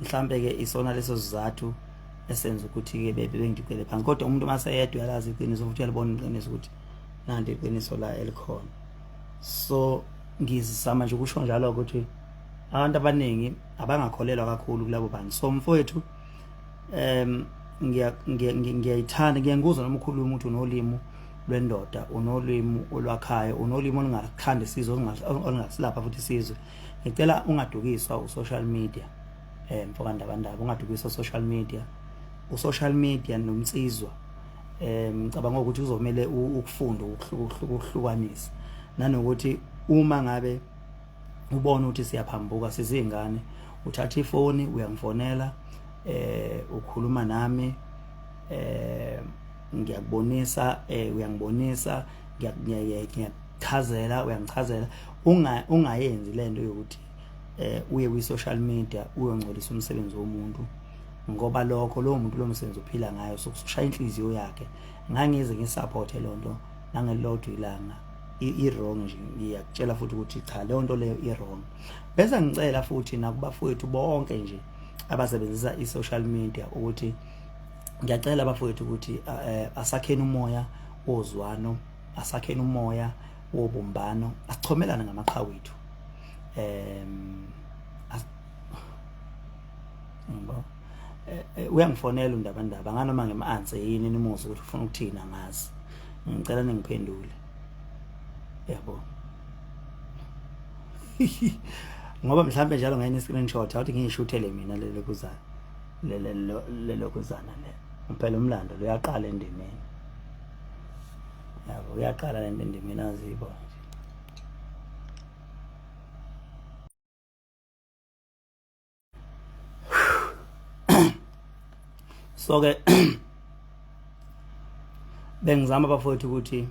mhlambe ke isona leso sizathu esenza ukuthi ke bengidicele phansi kodwa umuntu maseyedwa yalazi iqiniso futhi uyalibona iqiniso ukuthi nanti iqiniso la elikhona. So ngizama nje ukusho njalo ukuthi abantu abaningi abangakholelwa kakhulu kulabo bantu. So mfowethu ngiyayithanda ngiyanguzwa noma ukhuluma ukuthi unolimo lwendoda unolimo olwakhayo unolimo olungakhanda isizwe olungasilapha futhi isizwe. Ngicela ungadukiswa usocial media mfokandabandaba ungadukiswa social media nomsizwa ngicabanga ukuthi uzomela ukufunda ukuhlukanisa nanokuthi uma ngabe ubona ukuthi siyaphambuka sizingane uthatha ifoni uyangifonela ukhuluma nami ngiyakubonisa uyangibonisa ngiyachazela uyangichazela ungayenzi lento yokuthi uye kwi social media uyongcolisa umsebenzi womuntu ngoba lokho lo muntu lo msebenzi uphila ngayo sokushaya inhliziyo yakhe ngangize ngisupport lonto nangelodwa ilanga i-wrong nje ngiyakutshela futhi ukuthi cha leyo nto leyo i-wrong. Bese ngicela futhi nakubafowethu bonke nje abasebenzisa i-social media ukuthi ngiyacela abafowethu ukuthi asakheni umoya wozwano asakheni umoya wobumbano asichomelana ngamaqhawethu uyangifonela undabandaba nganoma ngima-answer yini nimuze ukuthi ufuna ukuthina ngazi ngicela ningiphendule yabo ngoba mhlambe njalo ngayini screenshot awuthi ngiyishuthele mina lelokuzana le phela umlando luyaqala endimeni yabo uyaqala le endimeni azibo so ke bengizama abafowethu ukuthi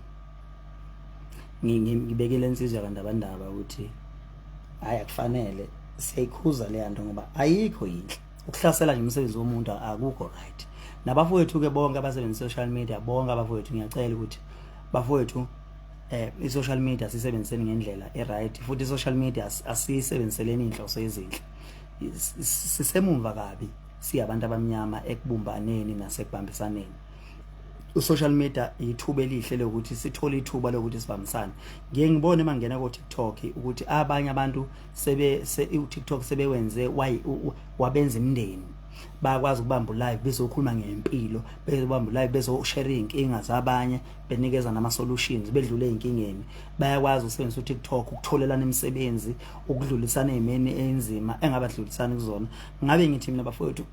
ngibekele insizwa kandabandaba ukuthi hayi akufanele siyayikhuza le nto ngoba ayikho yinhle ukuhlasela nje umsebenzi womuntu akukho right. Nabafowethu ke bonke abasebenza social media bonke abafowethu ngiyacela ukuthi bafowethu i-social media sisebenziseni ngendlela e-right futhi i-social media asiyisebenziseleni inhloso ezinhle sisemumva kabi siyabantu abamnyama ekubumbaneni nasekubambisaneni. U-social media ithuba elihle lokuthi sithole ithuba lokuthi sibambisane. Ngiye ngibone mangena ku TikTok ukuthi abanye abantu u-TikTok sebewenze wabenza imndeni bayakwazi ukubamba live bezokhuluma ngempilo bezobamba live bezoshare inkinga zabanye benikeza nama solutions bedlule inkingeni bayakwazi ukusebenzisa uTikTok ukutholelana imisebenzi ukudlulisana ezimeni enzima engabadlulisana kuzona. Ngabe ngithi mina bafowethu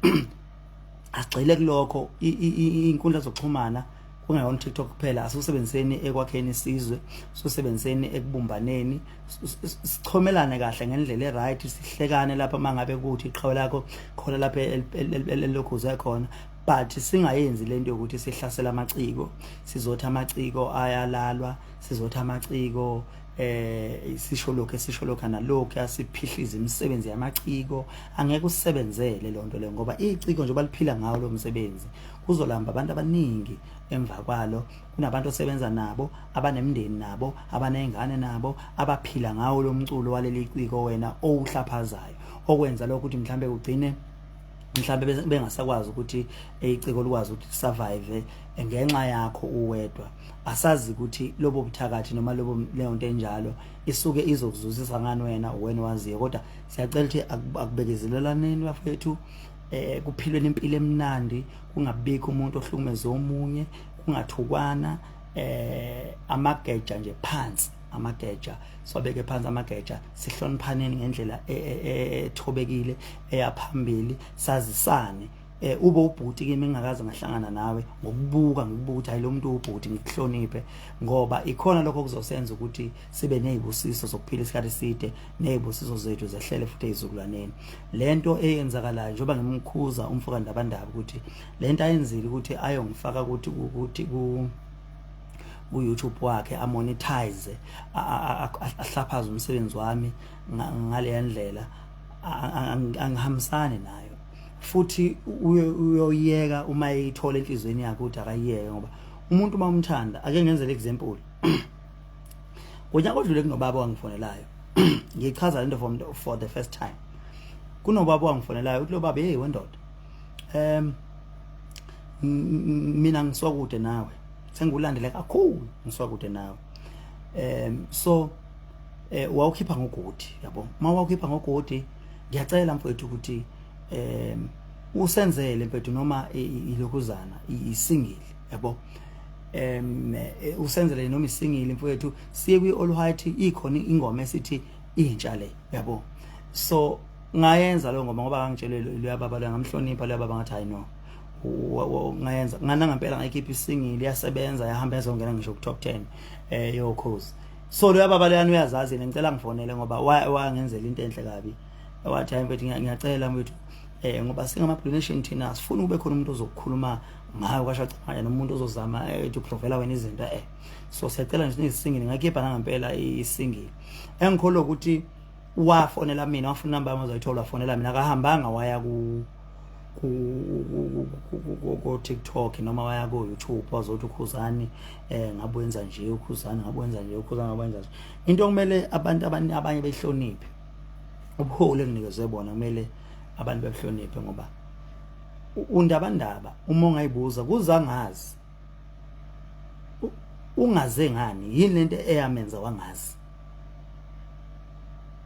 agcile kulokho inkundla zokuxhumana kungayona TikTok kuphela, asusebenziseni ekwakheni isizwe, susebenziseni ekubumbaneni, sichomelane kahle ngendlela eright, sihlekane lapha mangabe kuthi iqhawe lakho khona lapha elokhuze khona, but singayenzi lento yokuthi sihlasela amaciko, sizothi amaciko ayalalwa, sizothi amaciko sisho nalokho asiphihliza imisebenzi yamaciko. Angeke usebenzele lonto le ngoba iciko nje baliphila ngawo lo msebenzi, kuzolamba abantu abaningi emva kwalo, kunabantu osebenza nabo, abanemndeni nabo, abanezingane nabo, abaphila ngawo lo mculo waleli ciko wena owuhlaphazayo, okwenza lokho ukuthi mhlambe ugcine mhlambe bengasakwazi ukuthi iciko likwazi ukuthi survive ngenxa yakho uwedwa. Asazi ukuthi lobo buthakathi noma lobo leyo nto enjalo isuke izokuzuzisa ngani wena waziyo, kodwa siyacela ukuthi akubekezelelane bafethu, kuphilweni impilo emnandi, kungabikho umuntu ohlukumeza omunye, kungathukwana, amageja nje phansi, amageja sobeke phansi amageja, sihloniphaneni ngendlela ethobekile eyaphambili, sazisane. Ube ubhuti kimi ngingakaze ngahlangana nawe ngokubuka ukuthi hayi lo muntu ubhuti ngikuhloniphe, ngoba ikhona lokho kuzosenza ukuthi sibe nezibusiso zokuphila isikhathi eside, nezibusiso zethu zehlele futhi ezizukulwaneni. Lento eyenzakalayo njengoba ngimkhuza umfoka Ndabandaba ukuthi lento ayenzile ukuthi ayongifaka ukuthi ku-YouTube wakhe amonetize, ahlaphaze umsebenzi wami ngale ndlela, angihambisani nayo. Futhi uyoyeka uma eyithola enhlizweni yakhe ukuthi akayiyeke, ngoba umuntu uma umthanda, ake ngenzele example. Ngonyaka odlule kunobaba wangifonelayo, ngichaza lento for the first time. Kunobaba wangifonelayo uthi lo baba, hey wendoda, mina ngiswakude nawe, sengulandele kakhulu, ngiswakude nawe, so wawukhipha ngogodi, yabo. Uma wawukhipha ngogodi, ngiyacela mfowethu ukuthi usenzele mfethu noma ilokuzana isingile, yabo. Usenzele noma isingile mfowethu, siye kwi All White, ikhona ingoma esithi intsha le, yabo. So ngayenza lo ngoma ngoba ngangitshele lo baba lo, ngamhlonipha lo baba, ngathi hayi no, ngayenza ngana ngempela, ngayikhipha isingile, yasebenza, yahamba yazongena ngisho ku top 10 yokhozi. So lo baba leyani uyazazi, ngicela ngifonele ngoba wangenzela into enhle kabi. Wathi hayi mfethu, ngiyacela mfethu, ngoba singama donation thina asifuni ube khona umuntu ozokukhuluma ngayo kwashacimaya nomuntu ozozama to provela wena izinto. So siyacela nje nisingile, ngakhipha ngempela isingile. Engikholwa ukuthi wafonela mina, wafuna number yami ozoyithola, wafonela mina, akahambanga waya ku TikTok noma waya ku YouTube wazothi ukhuzani ngabwenza nje ukhuzani, ngabwenza nje ukhuzani, ngabwenza nje. Into kumele abantu abanye behloniphe, ubuholi enginikezwe bona kumele abantu behloniphe, ngoba uNdabandaba uma ungayibuza kuzangazi ungaze ngani yini lento eyamenza wangazi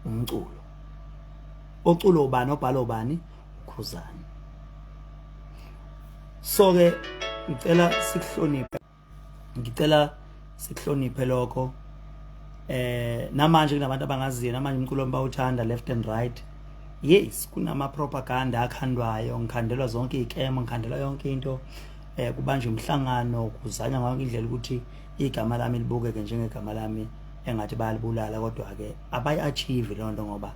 umculo, oculo ubani, obhala ubani, ukhuzani. So ke ngicela sihloniphe lokho. Namanje kunabantu abangaziyo, namanje umculo bawuthanda left and right. Yes, kunama propaganda akhandwayo, ngikhandelwa zonke izikema, ngikhandelwa yonke into, kubanje umhlangano, kuzanya ngakho indlela ukuthi igama lami libukeke njengegama lami engathi bayalibulala, kodwa ke abayi-achieve lonto, ngoba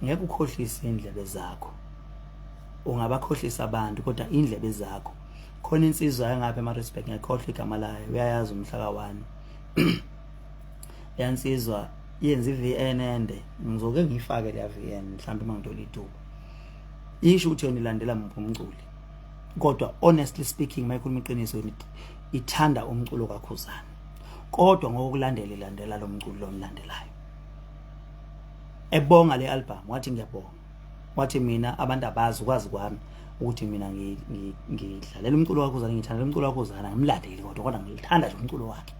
ngeke ukhohlise indlebe zakho. Ungabakhohlisa abantu kodwa indlebe zakho. Khona insizwa engapha eMaritzburg ngekhohlwa igama layo, uyayazi umhlaka 1. Yansizwa yenza iVN ende, ngizoke ngifake le VN mhlawumbe mangithola ithuba. Isho ukuthi yona ilandela mpho umculi, kodwa honestly speaking mayikhuluma iqiniso, ithanda umculo kaKhuzani, kodwa ngokulandela lo mculo omlandelayo. Ebonga le album, wathi ngiyabonga, wathi mina abantu abazi ukwazi kwami ukuthi mina ngidlalela umculo kaKhuzani, ngithanda umculo kaKhuzani, ngimlandeli kodwa ngilithanda nje umculo wakhe,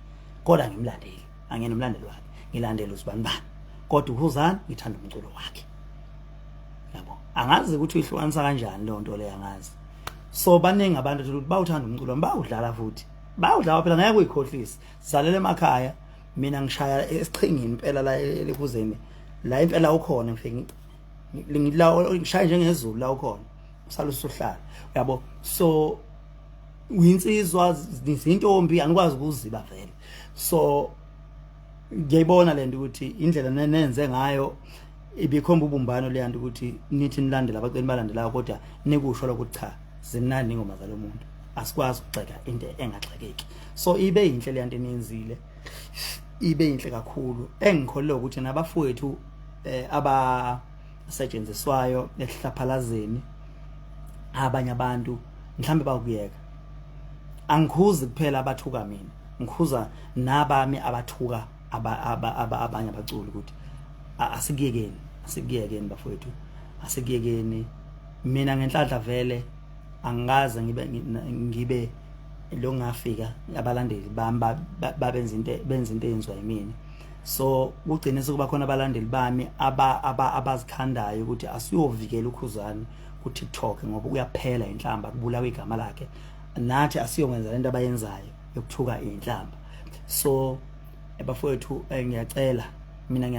kodwa ngimlandeli, angena umlandeli wakhe, ngilandela usibanibani, kodwa uKhuzani ngithanda umculo wakhe, yabo. Angazi ukuthi uyihlukanisa kanjani le nto le, angazi. So baningi abantu ukuthi bawuthanda umculo, bawudlala futhi, bawudlala phela, ngeke uyikhohlise. Sizalela emakhaya, mina ngishaya esichingini impela la eKhuzeni, la impela ukhona, ngifike ngishaya njengezulu la ukhona, usala usuhlala, yabo. So uyinsizwa izintombi angikwazi ukuziba vele. So ngiyayibona lento ukuthi indlela nenenze ngayo ibikhomba ubumbano leyanto ukuthi nithi nilandela abaceli balandelayo kodwa nikusho lokuthi cha zinani ingoma zalomuntu asikwazi ukugxeka into engaxakeki. So ibe inhle leyanto eniyenzile, ibe inhle kakhulu. Engikholwa ukuthi nabafowethu abasetshenziswayo ehlaphalazeni abanye abantu mhlambe bakuyeka. Angikhuzi kuphela abathuka mina, ngikhuza nabami abathuka abanye abaculi ukuthi asikuyekeni bafowethu, asikuyekeni. Mina ngenhlanhla vele angaze ngibe lo ngafika abalandeli bami benza into eyenzwa yimini. So kugcine sekuba khona abalandeli bami abazikhandayo ukuthi asiyovikela uKhuzani ku TikTok ngoba uyaphela inhlamba kubulawa igama lakhe, nathi asiyokwenza lento abayenzayo yokuthuka inhlamba. So bafowethu ngiyacela, mina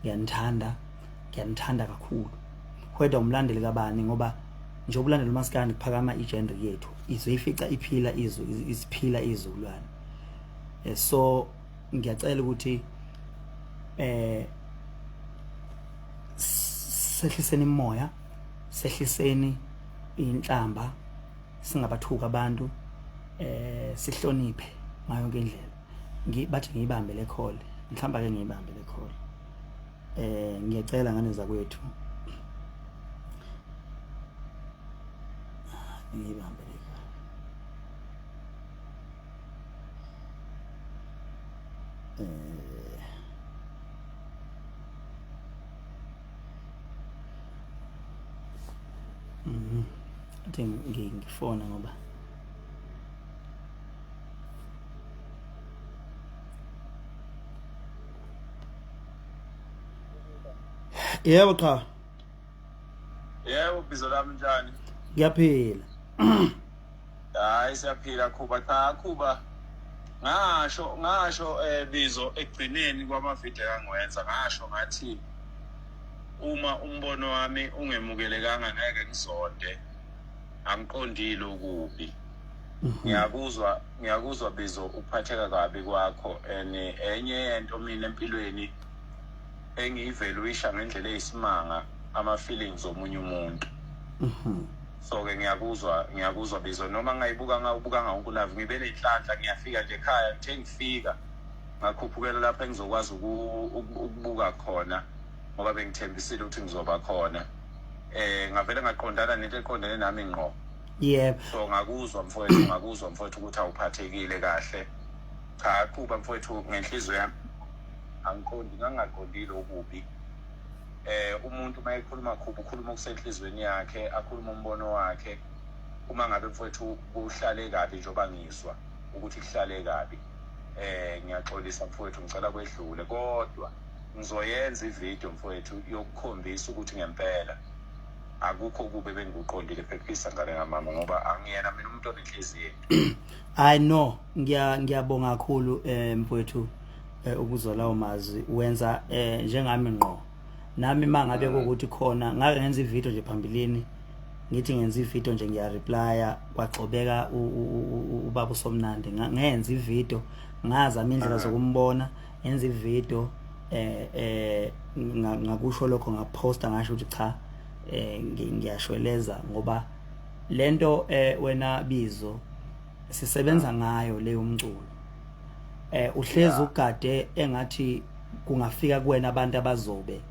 ngiyanithanda kakhulu whether umlandeli kabani, ngoba nje ubulandeli uMaskandi kuphakama igender yethu izoyifica iphila isiphila izulwane. So ngiyacela ukuthi sehliseni imoya, sehliseni inhlamba, singabathuka abantu, sihloniphe ngayo yonke indlela. Bathi ngiyibambe le call, mhlamba ke ngiyibambe le call. Ngiyacela ngane zakwethu ngiyibambe le call. Athi ngifona ngoba yebo cha. Yebo bizo lami njani? Ngiyaphila. Hayi siyaphila Khuba. Ngasho bizo ekugcineni kwamavideo engiwenza ngasho ngathi uma umbono wami ungemukelekanga ngeke ngizonde, angiqondile ukubi. Ngiyakuzwa bizo ukuphatheka kabi kwakho, enye yento mina empilweni engiyivaluisha ngendlela eyisimanga ama feelings omunye umuntu. So ke ngiyakuzwa bizo, noma ngawubuka ngawunkulavu ngibe nenhlanhla, ngiyafika nje ekhaya ngithe ngifika ngakhuphukela lapha engizokwazi ukubuka khona ngoba bengithembisile ukuthi ngizoba khona. Ngavele ngaqondana nento eqondene nami ngqo. Yebo. So ngakuzwa mfowethu ukuthi awuphathekile kahle. Cha Khuba mfowethu, ngenhliziyo yami ngangaqondile ukubi. Umuntu mayekhuluma Khuba ukhuluma okusenhlizweni yakhe, akhuluma umbono wakhe. Uma ngabe mfowethu uhlale kabi njengoba ngizwa ukuthi kuhlale kabi, ngiyaxolisa mfowethu, ngicela kwedlule, kodwa ngizoyenza ivideo mfowethu yokukhombisa ukuthi ngempela akukho kube bengikuqondile phephisa ngale ngamama ngoba angiyena mina umuntu onenhliziyo. I know, ngiyabonga kakhulu mfowethu ukuzwa lawo mazwi wenza njengami ngqo. Nami mangabe ukuthi khona ngake ngenza ivideo nje phambilini, ngithi ngenza ivideo nje ngiya replya kwagxobeka ubaba uSomnandi, ngenza ivideo ngazama indlela zokumbona, ngenza ivideo ngakusho lokho ngaposta ngasho ukuthi cha ngiyashweleza ngoba lento wena Bizo sisebenza ngayo leyo umculo. Uhlezi ugade engathi kungafika kuwena abantu abazobe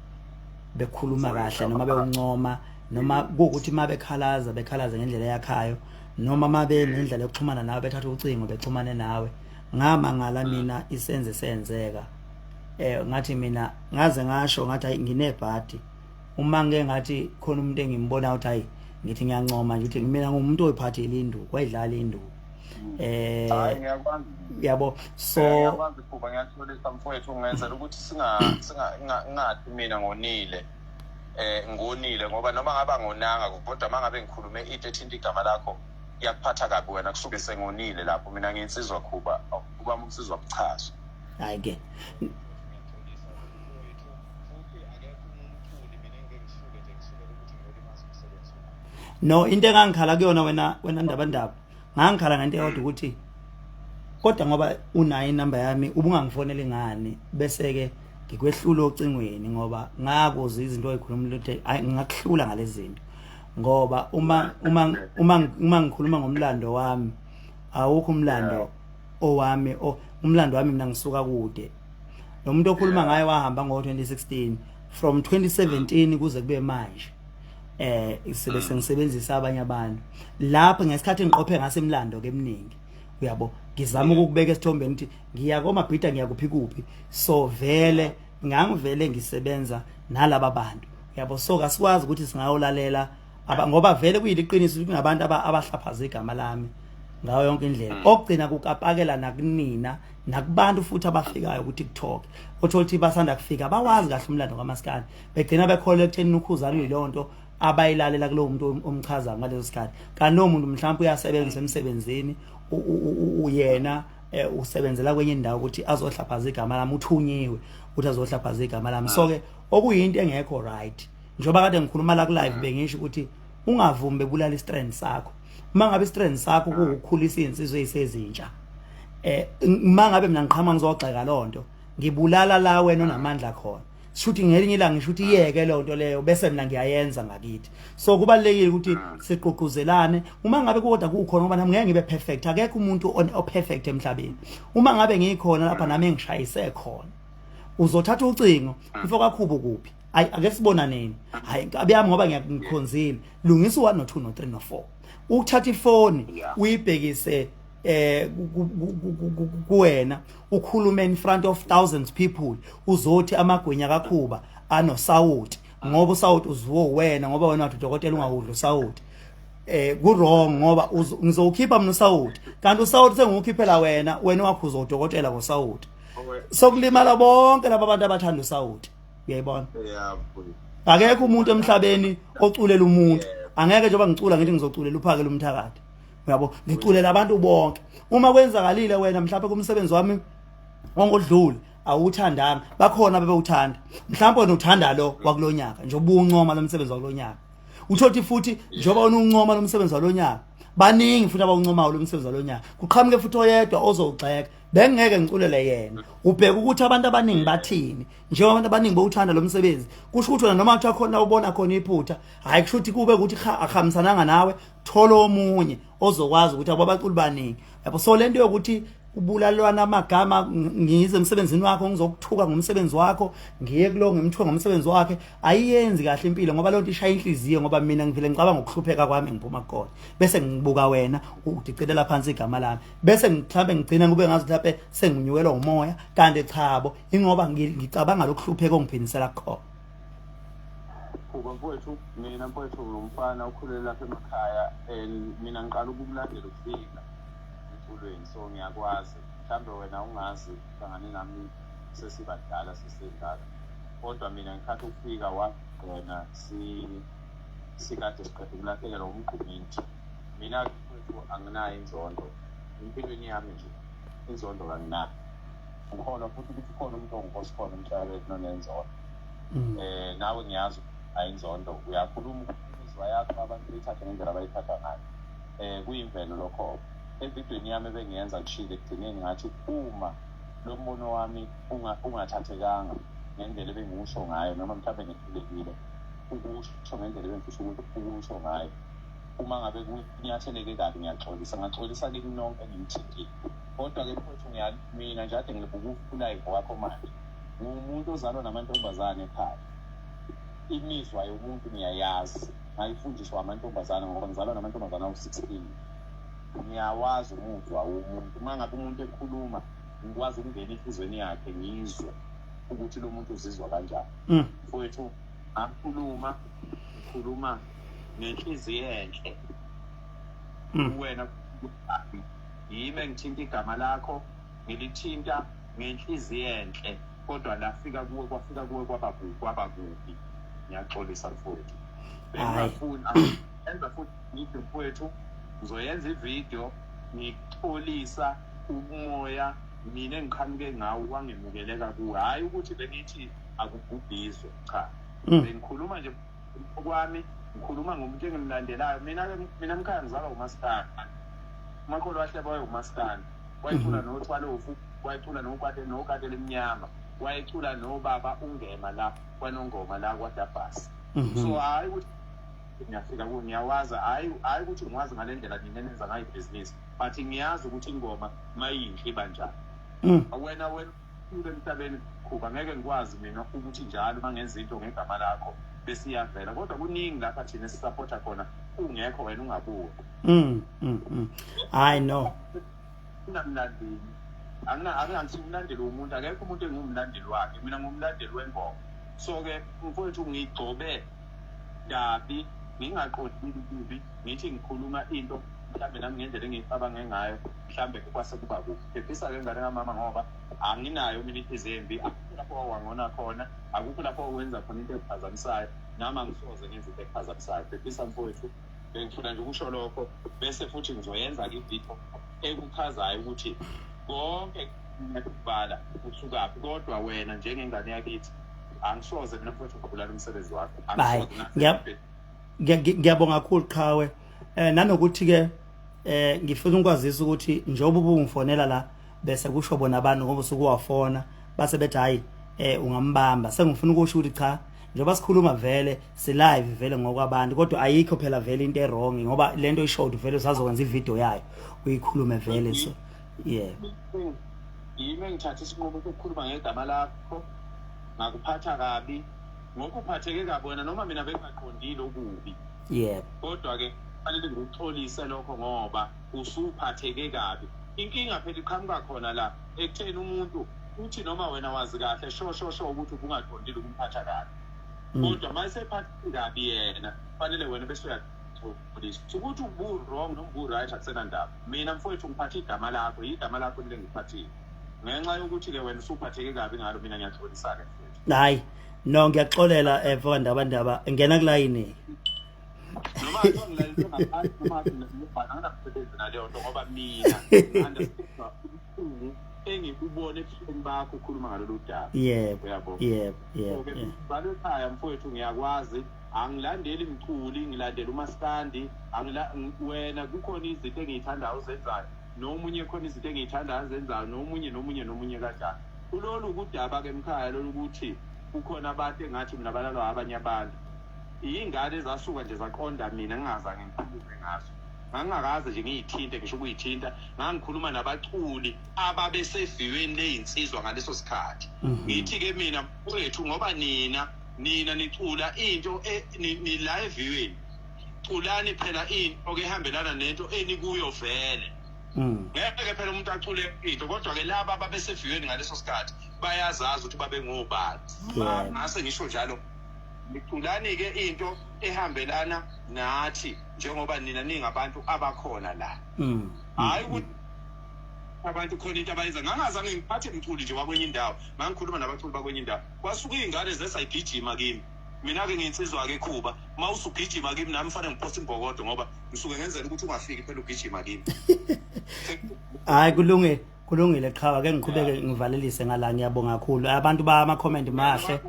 bekhuluma kahle noma bewuncoma noma ukuthi mabekhalaza ngendlela yakhayo noma mabe nendlela yokuxhumana nawe bethatha ucingo bexhumane nawe. Ngamangala mina isenze senzeka. Ngathi mina ngaze ngasho ngathi hayi nginebhadi. Uma ngeke ngathi khona umuntu engimbona ukuthi hayi ngithi ngiyancoma nje ukuthi mina ngumuntu oyiphathele induku, wayidlala induku. Yabo, so ngiyakwazi Khuba, ngiyatholisa mfowethu ungenzela ukuthi singathi mina ngonile. Ngonile ngoba noma ngaba ngonanga kodwa mangabe ngikhulume into ethinta igama lakho iyakuphatha kabi wena, kusuke sengonile lapho. Mina ngiyinsizwa Khuba, kuba umsizwa buchazo. Hayi ke no, into engangikhala kuyona wena ndaba ngangikhala ngento eyodwa ukuthi kodwa ngoba unayo inamba yami ubungangifonela ngani bese ke ngikwehlula ocingweni ngoba ngakuzwa izinto ezikhuluma ukuthi ngakuhlula ngalezi zinto ngoba uma ngikhuluma ngomlando wami awukho umlando owami umlando wami mina ngisuka kude lo muntu okhuluma ngaye wahamba ngo2016 from 2017 kuze kube manje isibe sengisebenzisa abanye abantu lapho ngesikhathi ngiqophe ngasemlando ke eminingi uyabo ngizama ukubeka esithombeni ukuthi ngiya komabhida ngiyakuphi kuphi so vele ngangivele ngisebenza nalabo bantu uyabo so kasikwazi ukuthi singayolalela ngoba vele kuyiliqiniso ukuthi kunabantu abahlaphaza igama lami ngayo yonke indlela okugcina kukapakela nakunina nakubantu futhi abafikayo ku TikTok othothi basanda kufika bawazi kahle umlando kaMaskandi begcina becollecteni ukhuzana ilonto abayilalela kulowo muntu omchaza ngaleso sikhathi kanti lo muntu mhlawumbe uyasebenza emsebenzini uyena usebenzela kwenye indawo ukuthi azohlaphaza igama lami uthunyiwe ukuthi azohlaphaza igama lami so ke okuyinto engekho right njoba kade ngikhuluma la ku live bengisho ukuthi ungavumbe bulala istrand sakho mangabe istrand sakho ukukhulisa insizwe ezisezintsha mangabe mina ngiqhama ngizogxeka lonto ngibulala la wena onamandla khona shuthi ngelinye ilanga ngisho ukuthi iyeke lonto leyo bese mina ngiyayenza ngakithi so kubalekile ukuthi siqhuquzelane uma ngabe kodwa kukhona ngoba nami ngeke ngibe perfect akekho umuntu o perfect emhlabeni uma ngabe ngikhona lapha nami engishayise khona uzothatha ucingo mfo kakhubo kuphi ake sibona nini hayi inkabi yami ngoba ngiyakhonzile lungisa u1 no2 no3 no 4 ukuthatha ifoni uyibhekise kuwena ukhuluma in front of thousands people uzothi amagwinya kakhuba anosawuti ngoba usawuti uziwo wena ngoba wena wathi udokotela ungahudla usawuti ku wrong ngoba ngizokhipha mina usawuti kanti usawuti sengukhiphela wena wakho uzodokotela ngosawuti sokulimala bonke laba bantu abathanda usawuti uyayibona akekho umuntu emhlabeni oculela umuntu angeke njengoba ngicula ngithi ngizoculela uphakela umthakathi uyabo ngiculela abantu bonke uma kwenzakalile wena mhlawumbe kumsebenzi wami ongodlule awuthandanga bakhona bebewuthanda mhlawumbe wena uthanda lo wakulonyaka njengoba uncoma lo msebenzi wakulonyaka uthothi futhi njengoba uncoma lo msebenzi walonyaka baningi futhi abawuncomayo lo msebenzi walonyaka kuqhamuke futhi oyedwa ozogxeka bengeke ngiculele yena ubheka ukuthi abantu abaningi bathini njengoba abantu abaningi bawuthanda lo msebenzi kusho ukuthi noma kuthiwa khona ubona khona iphutha hayi kusho ukuthi kube ukuthi akhambisananga nawe thola omunye ozokwazi ukuthi ababaculi baningi yabo so lento yokuthi ubulalwana amagama ngize emsebenzini wakho ngizokuthuka ngomsebenzi wakho ngiye kulo ngimthuka ngomsebenzi wakhe ayiyenzi kahle impilo ngoba lonto ishaya inhliziyo ngoba mina ngivele ngicabanga ukuhlupheka kwami ngiphuma khona bese ngibuka wena udicelela phansi igama lami bese mhlambe ngigcina kube ngazi laphe senginyukelwa umoya kanti chabo ingoba ngicabanga lokuhlupheka ongiphindisela khona kuba mfowethu mina mfowethu umfana ukhulela lapha emakhaya mina ngiqala ukubulandela ukufika emculweni so ngiyakwazi mhlambe wena ungazi hlangane nami sesibadala sesendala kodwa mina ngikhathi ukufika wena sikade siqede ukulahlekelwa umqhuminti mina mfowethu anginayo inzondo empilweni yami nje inzondo anginayo ngikholwa futhi ukuthi khona umuntu ongosikhona emhlabeni nonenzondo nawe ngiyazi ayinzondo uyakhuluma imizwa yakho abantu bethatha ngendlela abayithatha ngayo kuyimvelo lokho evidweni yami bengiyenza kushile ekugcineni ngathi uma lo mbono wami ungathathekanga ngendlela bengiwusho ngayo noma mhlawumbe ngithulekile ukusho ngendlela ebengifisa ukuthi ukusho ngayo uma ngabe kunyatheleke kabi ngaxolisa kimi nonke engimthintile kodwa-ke mfowethu mina nje ade ngilibuka ulive wakho manje ngumuntu ozalwa namantombazane ekhaya imizwa yomuntu ngiyayazi ngayifundiswa amantombazane ngoba ngizalwa namantombazane awu-16 ngiyawazi umuzwa womuntu uma ngabe umuntu ekhuluma ngikwazi ukungena enhlizweni yakhe ngizwe ukuthi lo muntu uzizwa kanjani mfowethu ngikhuluma ngenhliziyo enhle wena yimi ngithinta igama lakho ngilithinta ngenhliziyo enhle kodwa kwafika kuwe kwaba kubi ngiyaxolisa mfowethu bengafuna enza futhi ngithi mfowethu ngizoyenza ivideo ngixolisa umoya mina engiqhamuke ngawo wangemukeleka kuwe hayi ukuthi bengithi akubhubhiswe cha bengikhuluma nje okwami ngikhuluma ngomuntu engimlandelayo mina mkhaya ngizalwa uMaskandi uMakhulu wahleba wayeUmaskandi wayecula noThwalofu wayecula nokade lemnyama wayecula nobaba ungema la kwanongoma la kwaDabhasi so hayi ukuthi ngiyafika ku ngiyawaza hayi ukuthi ngiwazi ngalendlela ninenza ngayo business but ngiyazi ukuthi ingoma mayinhle kanjani wena emhlabeni kuba ngeke ngikwazi mina ukuthi njalo mangenza into ngegama lakho bese iyavela kodwa kuningi lapha thina sisupporta khona ungekho wena ungabuki I know unamlandeli angangimlandeli umuntu akekho umuntu engumlandeli wakhe mina ngumlandeli wengoma so ke mfowethu ngigcobe dabi ngingaqondile kubi ngithi ngikhuluma into mhlambe nami ngendlela engicabange ngayo mhlambe kwase kuba kubi ephisa ke ngane kamama ngoba anginayo mina izembi akukho lapho wangona khona akukho lapho wenza khona into ephazamisayo nami angisoze ngenze into ephazamisayo ephisa mfowethu ngifuna nje ukusho lokho bese futhi ngizoyenza ke ivideo ekuchazayo ukuthi konke ngiyakubala usukaphi kodwa wena njengengane yakithi angisoze mina mfowethu ukubulala umsebenzi wakho ngiyabonga kakhulu Qhawe nanokuthi ke ngifuna ukwazisa ukuthi njengoba ubungifonela la bese kusho bona abantu ngoba usukuwafona base bethi hayi ungambamba sengifuna ukusho ukuthi cha njengoba sikhuluma vele si live vele ngokwabantu kodwa ayikho phela vele into wrong ngoba lento ishowed vele usazokwenza ivideo yayo uyikhulume vele so yeah yimi ngithatha isinqumo ukukhuluma ngegama lakho ngakuphatha kabi ngokuphatheke kabi wena noma mina bengaqondile okubi yeah kodwa ke fanele ngikuxolise lokho ngoba usuphatheke kabi inkinga phela iqhamuka khona la ekutheni umuntu uthi noma wena wazi kahle sho ukuthi ubungaqondile ukumphatha kabi kodwa mayesephatheke kabi yena fanele wena bese uyaqolisa ukuthi ubu wrong noma ubu right akusena ndaba mina mfowethu ngiphatha igama lakho lengiphathile ngenxa yokuthi ke wena usuphatheke kabi ngalo mina ngiyaxolisa ke mfowethu hayi no ngiyaxolela ndaba ngena kulayini noma ngilalela ngaphansi noma ngibhanana kusebenza naleyo nto ngoba mina understand engikubone ebuhleni bakho ukhuluma ngalolu daba yebo balo ekhaya mfowethu ngiyakwazi angilandeli imiculi ngilandela uMaskandi wena kukhona izinto engiyithandayo uzenzayo nomunye khona izinto engiyithandayo azenzayo nomunye kanjani kulolu kudaba ke emkhaya lolu ukuthi kukhona abantu engathi mina balalwa abanye abantu ingane ezasuka nje zaqonda mina ngingazange ngikhulume ngazo ngangakaze nje ngiyithinte ngisho ukuyithinta ngangikhuluma nabaculi ababeseviweni leyinsizwa ngaleso sikhathi ngithi ke mina mfowethu ngoba nina nicula into ni live viewing culani phela into okehambelana nento enikuyo vele ngeke phela umuntu acule into kodwa ke laba ababeseviweni ngaleso sikhathi bayazazi ukuthi babe ngobani ngase ngisho njalo niculani ke into ehambelana nathi njengoba nina ningabantu abakhona la hayi ukuthi abantu khona into abayenza ngangazange ngiphathe umculi nje wakwenye indawo ngangikhuluma nabaculi bakwenye indawo kwasuka izingane zesayigijima kimi mina ke nginsizwa ke Khuba mawusugijima kimi nami fanele ngiposte imbokodo ngoba ngisuke ngenzela ukuthi ungafiki phela ugijima kimi hayi kulungile Qhawe ke ngiqhubeke ngivalelise ngala ngiyabonga kakhulu abantu ba ama comment mahle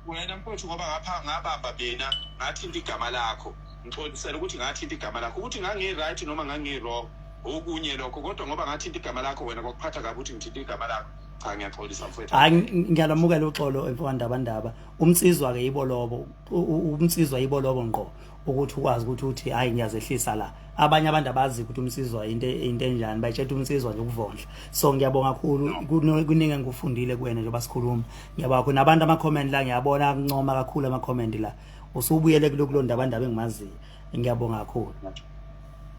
wena mfowethu ngoba ngabamba mina ngathinta igama lakho ngixolisela ukuthi ngathinta igama lakho ukuthi ngangi right noma ngangi wrong okunye lokho kodwa ngoba ngathinta igama lakho wena kokuphatha kabi ukuthi ngithinta igama lakho cha ngiyaxolisa mfowethu hayi ngiyalamukela uxolo emfowandaba umsizwa ke ibolobo umsizwa ibolobo ngqo ukuthi ukwazi ukuthi hayi ngiyazehlisa la abanye abantu abazi ukuthi umsizwa into enjani bayitshela umsizwa nje ukuvondla so ngiyabonga kakhulu kuningi ngikufundile kuwena njengoba sikhuluma ngiyabonga khona abantu ama comment la ngiyabona kuncoma kakhulu ama comment la usubuyele kulolu ndaba engimaziyo ngiyabonga kakhulu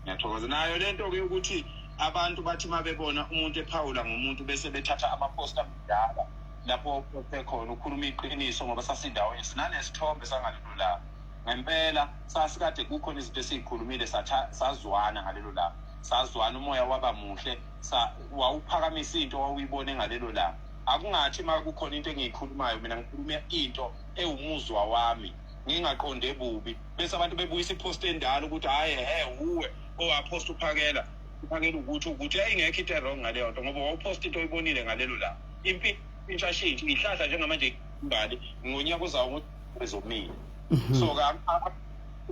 ngiyathokoza nayo lento ke ukuthi abantu bathi mabebona umuntu ephawula ngomuntu bese bethatha ama-poster amdala lapho khona ukhuluma iqiniso ngoba sasindawo sinanesithombe sangalelo la ngempela sasikade kukhona izinto esizikhulumile sazwana ngalelo la sazwana umoya waba muhle wawuphakamisa into wawuyibone ngalelo la akungathi makukhona into engiyikhulumayo mina ngikhuluma into ewumuzwa wami ngingaqonde bubi bese abantu bebuyisa ipost endala ukuthi hayi uwe owapost uphakela ukuthi ayingekho into wrong ngaleyo nto ngoba wawupost into oyibonile ngalelo la impilo inshashintsha ihlahla njengamanje imbali ngonyaka uzawo ngezomini so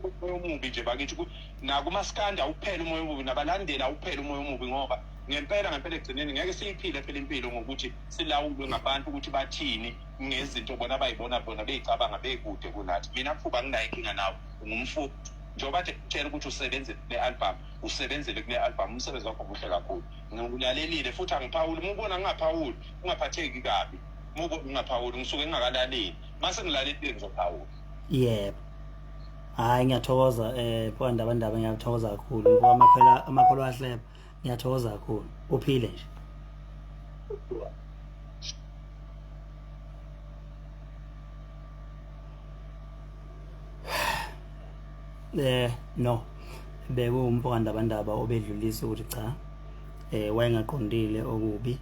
umoya omubi nje bakithi nakumaskanda awuphela umoya omubi nabalandeli awuphela umoya omubi ngoba ngempela egcineni ngeke siyiphile phela impilo ngokuthi silawulwe ngabantu ukuthi bathini ngezinto bona abayibona bona beyicabanga bekude kunathi. Mina mfuba nginayo inkinga nawo ngumfundi njengoba nje kutshela ukuthi usebenze kule album usebenzele kule album umsebenzi wakho muhle kakhulu ngikulalelile futhi angiphawuli ngibona ngingaphawuli ungaphatheki kabi mubo ungaphawuli ngisuke ngingakalaleli mase ngilalelile ngizophawula. Yebo. Hayi ngiyathokoza phanda abandaba ngiyathokoza kakhulu ngoba amakholo ahleba ngiyathokoza kakhulu uphile nje. No bekuwumphanda abandaba obedlulisa ukuthi cha wayengaqondile okubi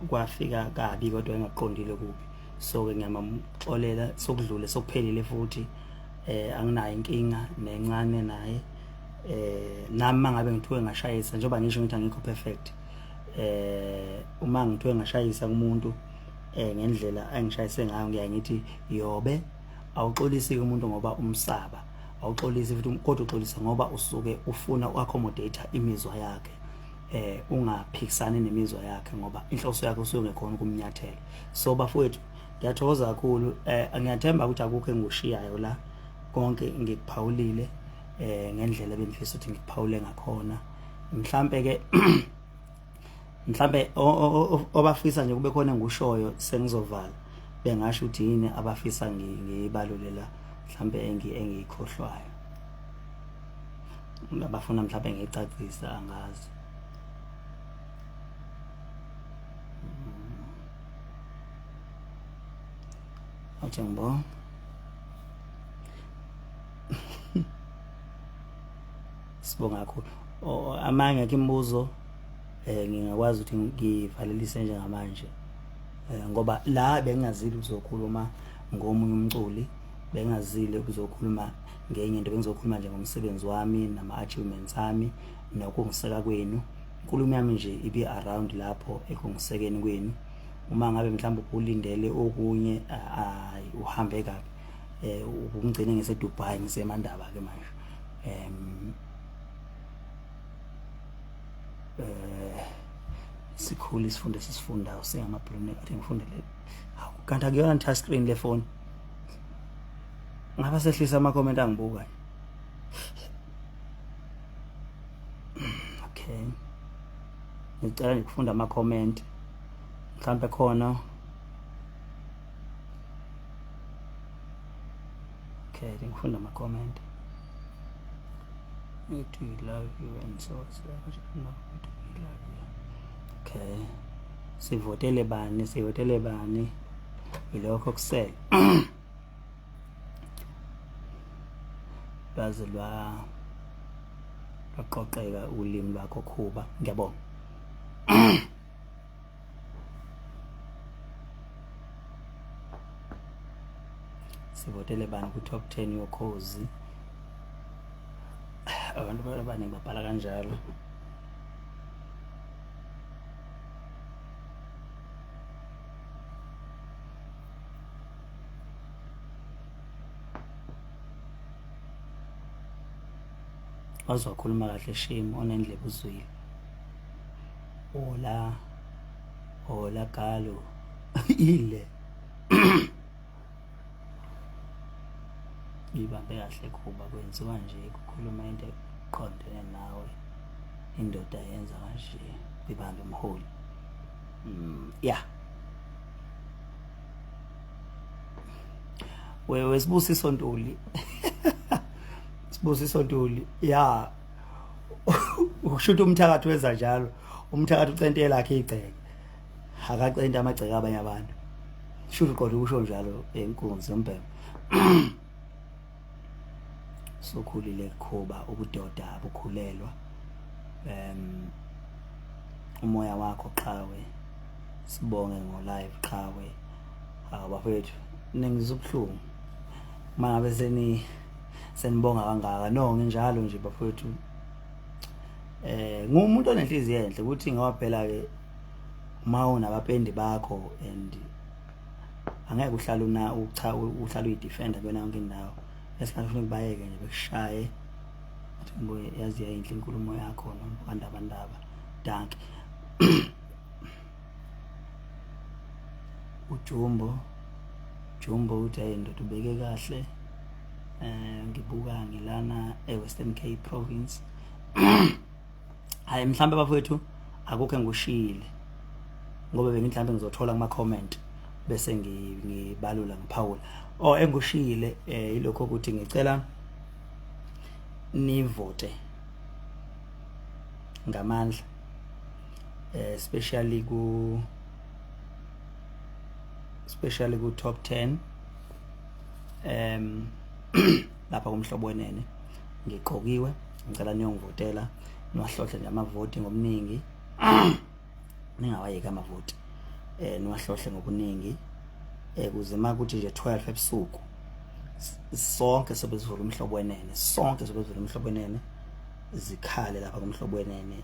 kwafika kabi kodwa engaqondile kubi. So ke ngiyamxolela sokudlule sokuphelile futhi anginayo inkinga nencane naye. Nami mangabe ngithiwe ngashayisa njengoba ngisho ngithi angikho perfect uma ngithiwe ngashayisa kumuntu ngendlela angishayise ngayo ngiyangithi yobe awuxolisi umuntu ngoba umsaba awuxolisi futhi kodwa uxolisa ngoba usuke ufuna uaccommodate imizwa yakhe ungaphikisani nemizwa yakhe ngoba inhloso yakhe usuke ngekhona kumnyathela. So bafowethu ngiyathokoza kakhulu ngiyathemba ukuthi akukho engushiyayo la konke ngikuphawulile ngendlela bengifisa ukuthi ngikuphawule ngakhona mhlambe ke mhlambe obafisa nje kube khona engushoyo sengizovala bengasho ukuthi yini abafisa ngibalulela mhlambe engiyikhohlwayo abafuna mhlambe ngicacisa angazi. Athi ngibona sibonga kakhulu amanye akimbuzo ngingakwazi ukuthi ngivalelise njengamanje ngoba la bengingazili ukuzokhuluma ngomunye umculi bengingazile ukuzokhuluma ngenye into bengizokhuluma nje ngomsebenzi wami nama achievements ami nokungiseka kwenu. Inkulumo yami nje ibe around lapho ekungisekeni kwenu. Uma ngabe mhlawumbe ulindele okunye uhambe kabi ungigcine ngise Dubai ngisemandaba ke manje sikhulu isifundo sisifundayo sengamabrune kade ngifundele kanti akuyona touch screen le phone ngaba sehlisa ama comment angibuka. Okay ngicela nje ukufunda ama comment mhlawumbe khona. Okay ngifunda ama comment. Me too love you and so no we love you. Okay sivotele bani ilokho kusele baze lwaqoqeka ulimi lwakho Khuba ngiyabonga. Sivotele bani ku top 10 yokhozi abantu abaningi babhala kanjalo. Wazokhuluma kahle shame onendlebe uzwile ola galo ile ibambe kahle Khuba kwenziwa nje ukukhuluma into eqondene nawe indoda yenza kanje ibambe umholi. Yeah wewe Sibusiso Ntuli Sibusiso Ntuli ya ukushuthi umthakathi wenza njalo umthakathi ucentela yakhe igceke akacenta amagceke abanye abantu shuthi kodwa ukusho njalo enkunzi yombhemo. Sokhulile Khuba ubudoda bukhulelwa umoya wakho Qhawe sibonge ngo live Qhawe abafethu ningizubhlungu mangabe senibonga kangaka no nginjalo nje bafethu ngumuntu onenhliziyo enhle ukuthi ngoba phela ke uma unabapendi bakho and angeke uhlala uhlala uyidefender kona yonke indawo lesikhathi ufuna ukubayeke nje bekushaye mbuye yazi yayinhle inkulumo yakho nokandabandaba danke Jumbo uthi ayindoda ubeke kahle ngibuka ngilana eWestern Cape province hayi mhlambe bafowethu akukho engushile ngoba mhlambe ngizothola kuma comment bese ngibalula ngiphawula engushile ilokho ukuthi ngicela nivote ngamandla especially ku top 10 lapha kumhlobo wenene ngiqokiwe ngicela niyongivotela niwahlohle nje amavoti ngobuningi ningawayeka amavoti niwahlohle ngobuningi kuze makuthi nje 12 ebusuku sonke sobezivula umhlobo wenene zikhale lapha kumhlobo wenene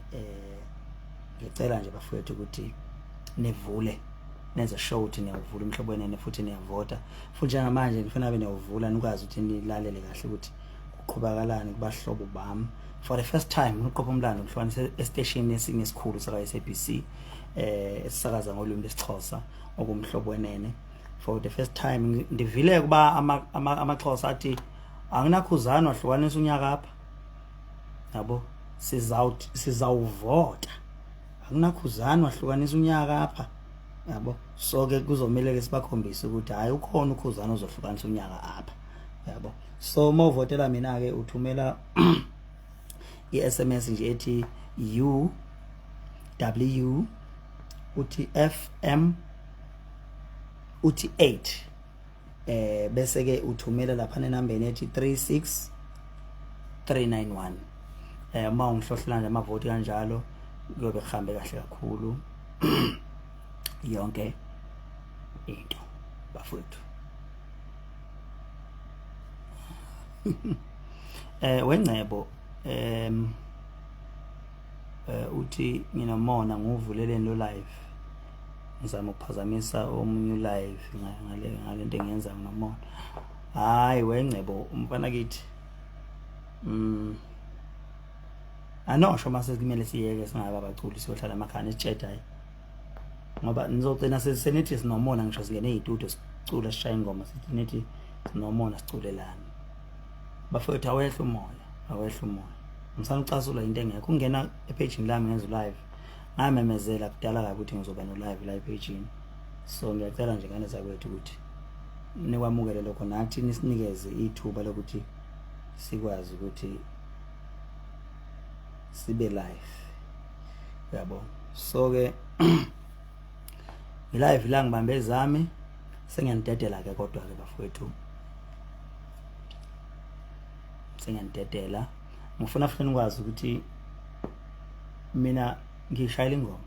ngicela nje bafowethu ukuthi nivule nenze show ukuthi niyavula umhlobo wenene futhi niyavota futhi njengamanje ngifuna abe niyavula nikwazi ukuthi nilalele kahle ukuthi kuqhubakalani kubahlobo bami for the first time ngiqopha umlando ngihlukanise estation esinye esikhulu saka SABC esisakaza ngolimi lesixhosa okumhlobo wenene for the first time ndivile kuba amaxhosa athi anginakhuzana wahlukanisa unyaka apha yabo sizawuvota anginakhuzana wahlukanisa unyaka apha yabo so ke kuzomela ke sibakhombise ukuthi hayi ukhona ukhuzana ozohlukanisa unyaka apha yabo so mawuvotela mina ke uthumela iSMS nje ethi UW uthi FM uthi 8 bese ke uthumela lapha nenambeni ethi 36391 uma ungihlohlela nje amavoti kanjalo kuyobe kuhambe kahle kakhulu yonke into bafowethu wengcebo uthi mina mona nguvuleleni lo live ngizama ukuphazamisa omunye live ngale nto engiyenza ngamona hayi wengcebo umfana kithi anosho mase kumele siyeke singaba abaculi siyohlala emakhaya esitsheda hayi ngoba nizogcina senithi sinomona ngisho singene izitudio sicula sishaya ingoma sithi nithi sinomona siculelana bafowethu awehla umoya ngisana ucasula into engekho ungena epage lami ngenza live ngamemezela kudala kabi ukuthi ngizoba no live page so ngiyacela nje ngane zakwethu ukuthi nikwamukele lokho nathi nisinikeze ithuba lokuthi sikwazi ukuthi sibe live yabo so ke live la ngibambe zami sengiyanidedela ke kodwa ke bafowethu sengiyanidedela ngifuna futhi nikwazi ukuthi mina ngishayela ingoma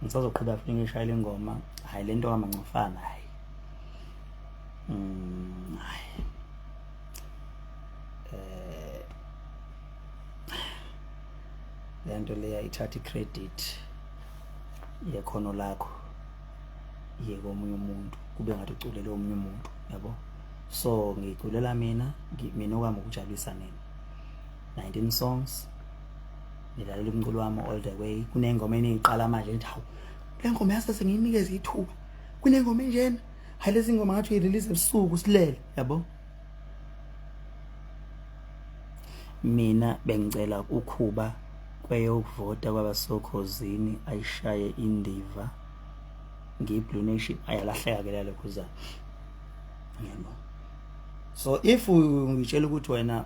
ngisazoqhubeka futhi ngishayela ingoma hayi lento kaMancofana hayi lento leya ithatha credit yekhono lakho yeke omunye umuntu kube ngathi uculele omunye umuntu yabo so ngiculela mina okwami ukujabulisa nini 19 songs nilalela umculo wami all the way kunengoma eniyiqala manje ethi hawu le ngoma yasase ngiyinikeze ithuba kunengoma enjena hayi lezi ngoma ngathi uyirelease ebusuku silele yabo mina bengicela ukhuba kweyokuvota kwabasokhozini ayishaye indiva ngiBlue Nation ayalahleka ke lale khuzana yebo so if ngitshela ukuthi wena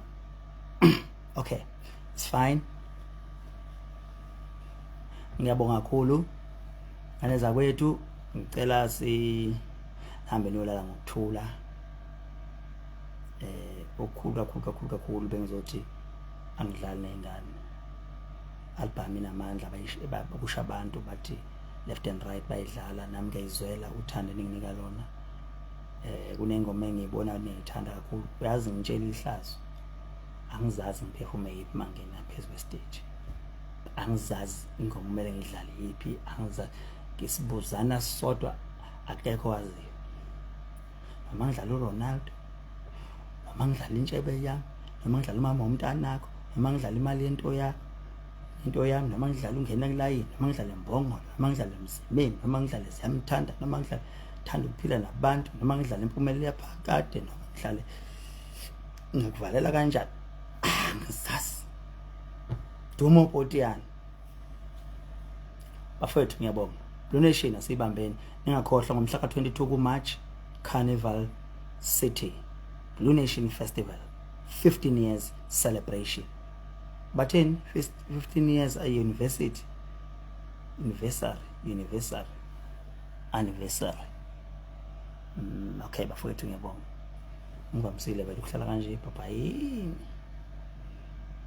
okay it's fine ngiyabonga kakhulu aneza kwethu ngicela sihambe nolala ngokuthula okukhulu bengizothi angidlali nezingane album inamandla bakusha abantu bathi left and right bayidlala nami ngiyizwela uthando ninginika lona kunengoma engiyibona niyithanda kakhulu uyazi ngitshela ihlazo angizazi ngiphefuma yipi mangena phezulu stage angizazi ingoma kumele ngidlale yipi angizazi ngisibuzana sodwa akekho waziyo noma ngidlala uRonaldo noma ngidlala intshebe yami, noma ngidlala umama womntanakho, noma ngidlala imali yento yakho, into yami, noma ngidlala ungena kulayini, noma ngidlala imbongolo, noma ngidlala emzimeni, noma ngidlala siyamthanda, noma ngidlala thanda ukuphila nabantu, noma ngidlala impumelelo yaphakade, noma ngidlale ngikuvalela kanjani, ngisazi Dumo Potiyana. Bafowethu ngiyabonga. Blue Nation asibambeni. Ningakhohlwa ngomhla ka-22 kuMarch, Carnival City, Blue Nation Festival, 15 years celebration. Batheni 15 years a university, anniversary. Okay bafowethu ngiyabonga. Ngivamisile vele ukuhlala kanje, bye bye.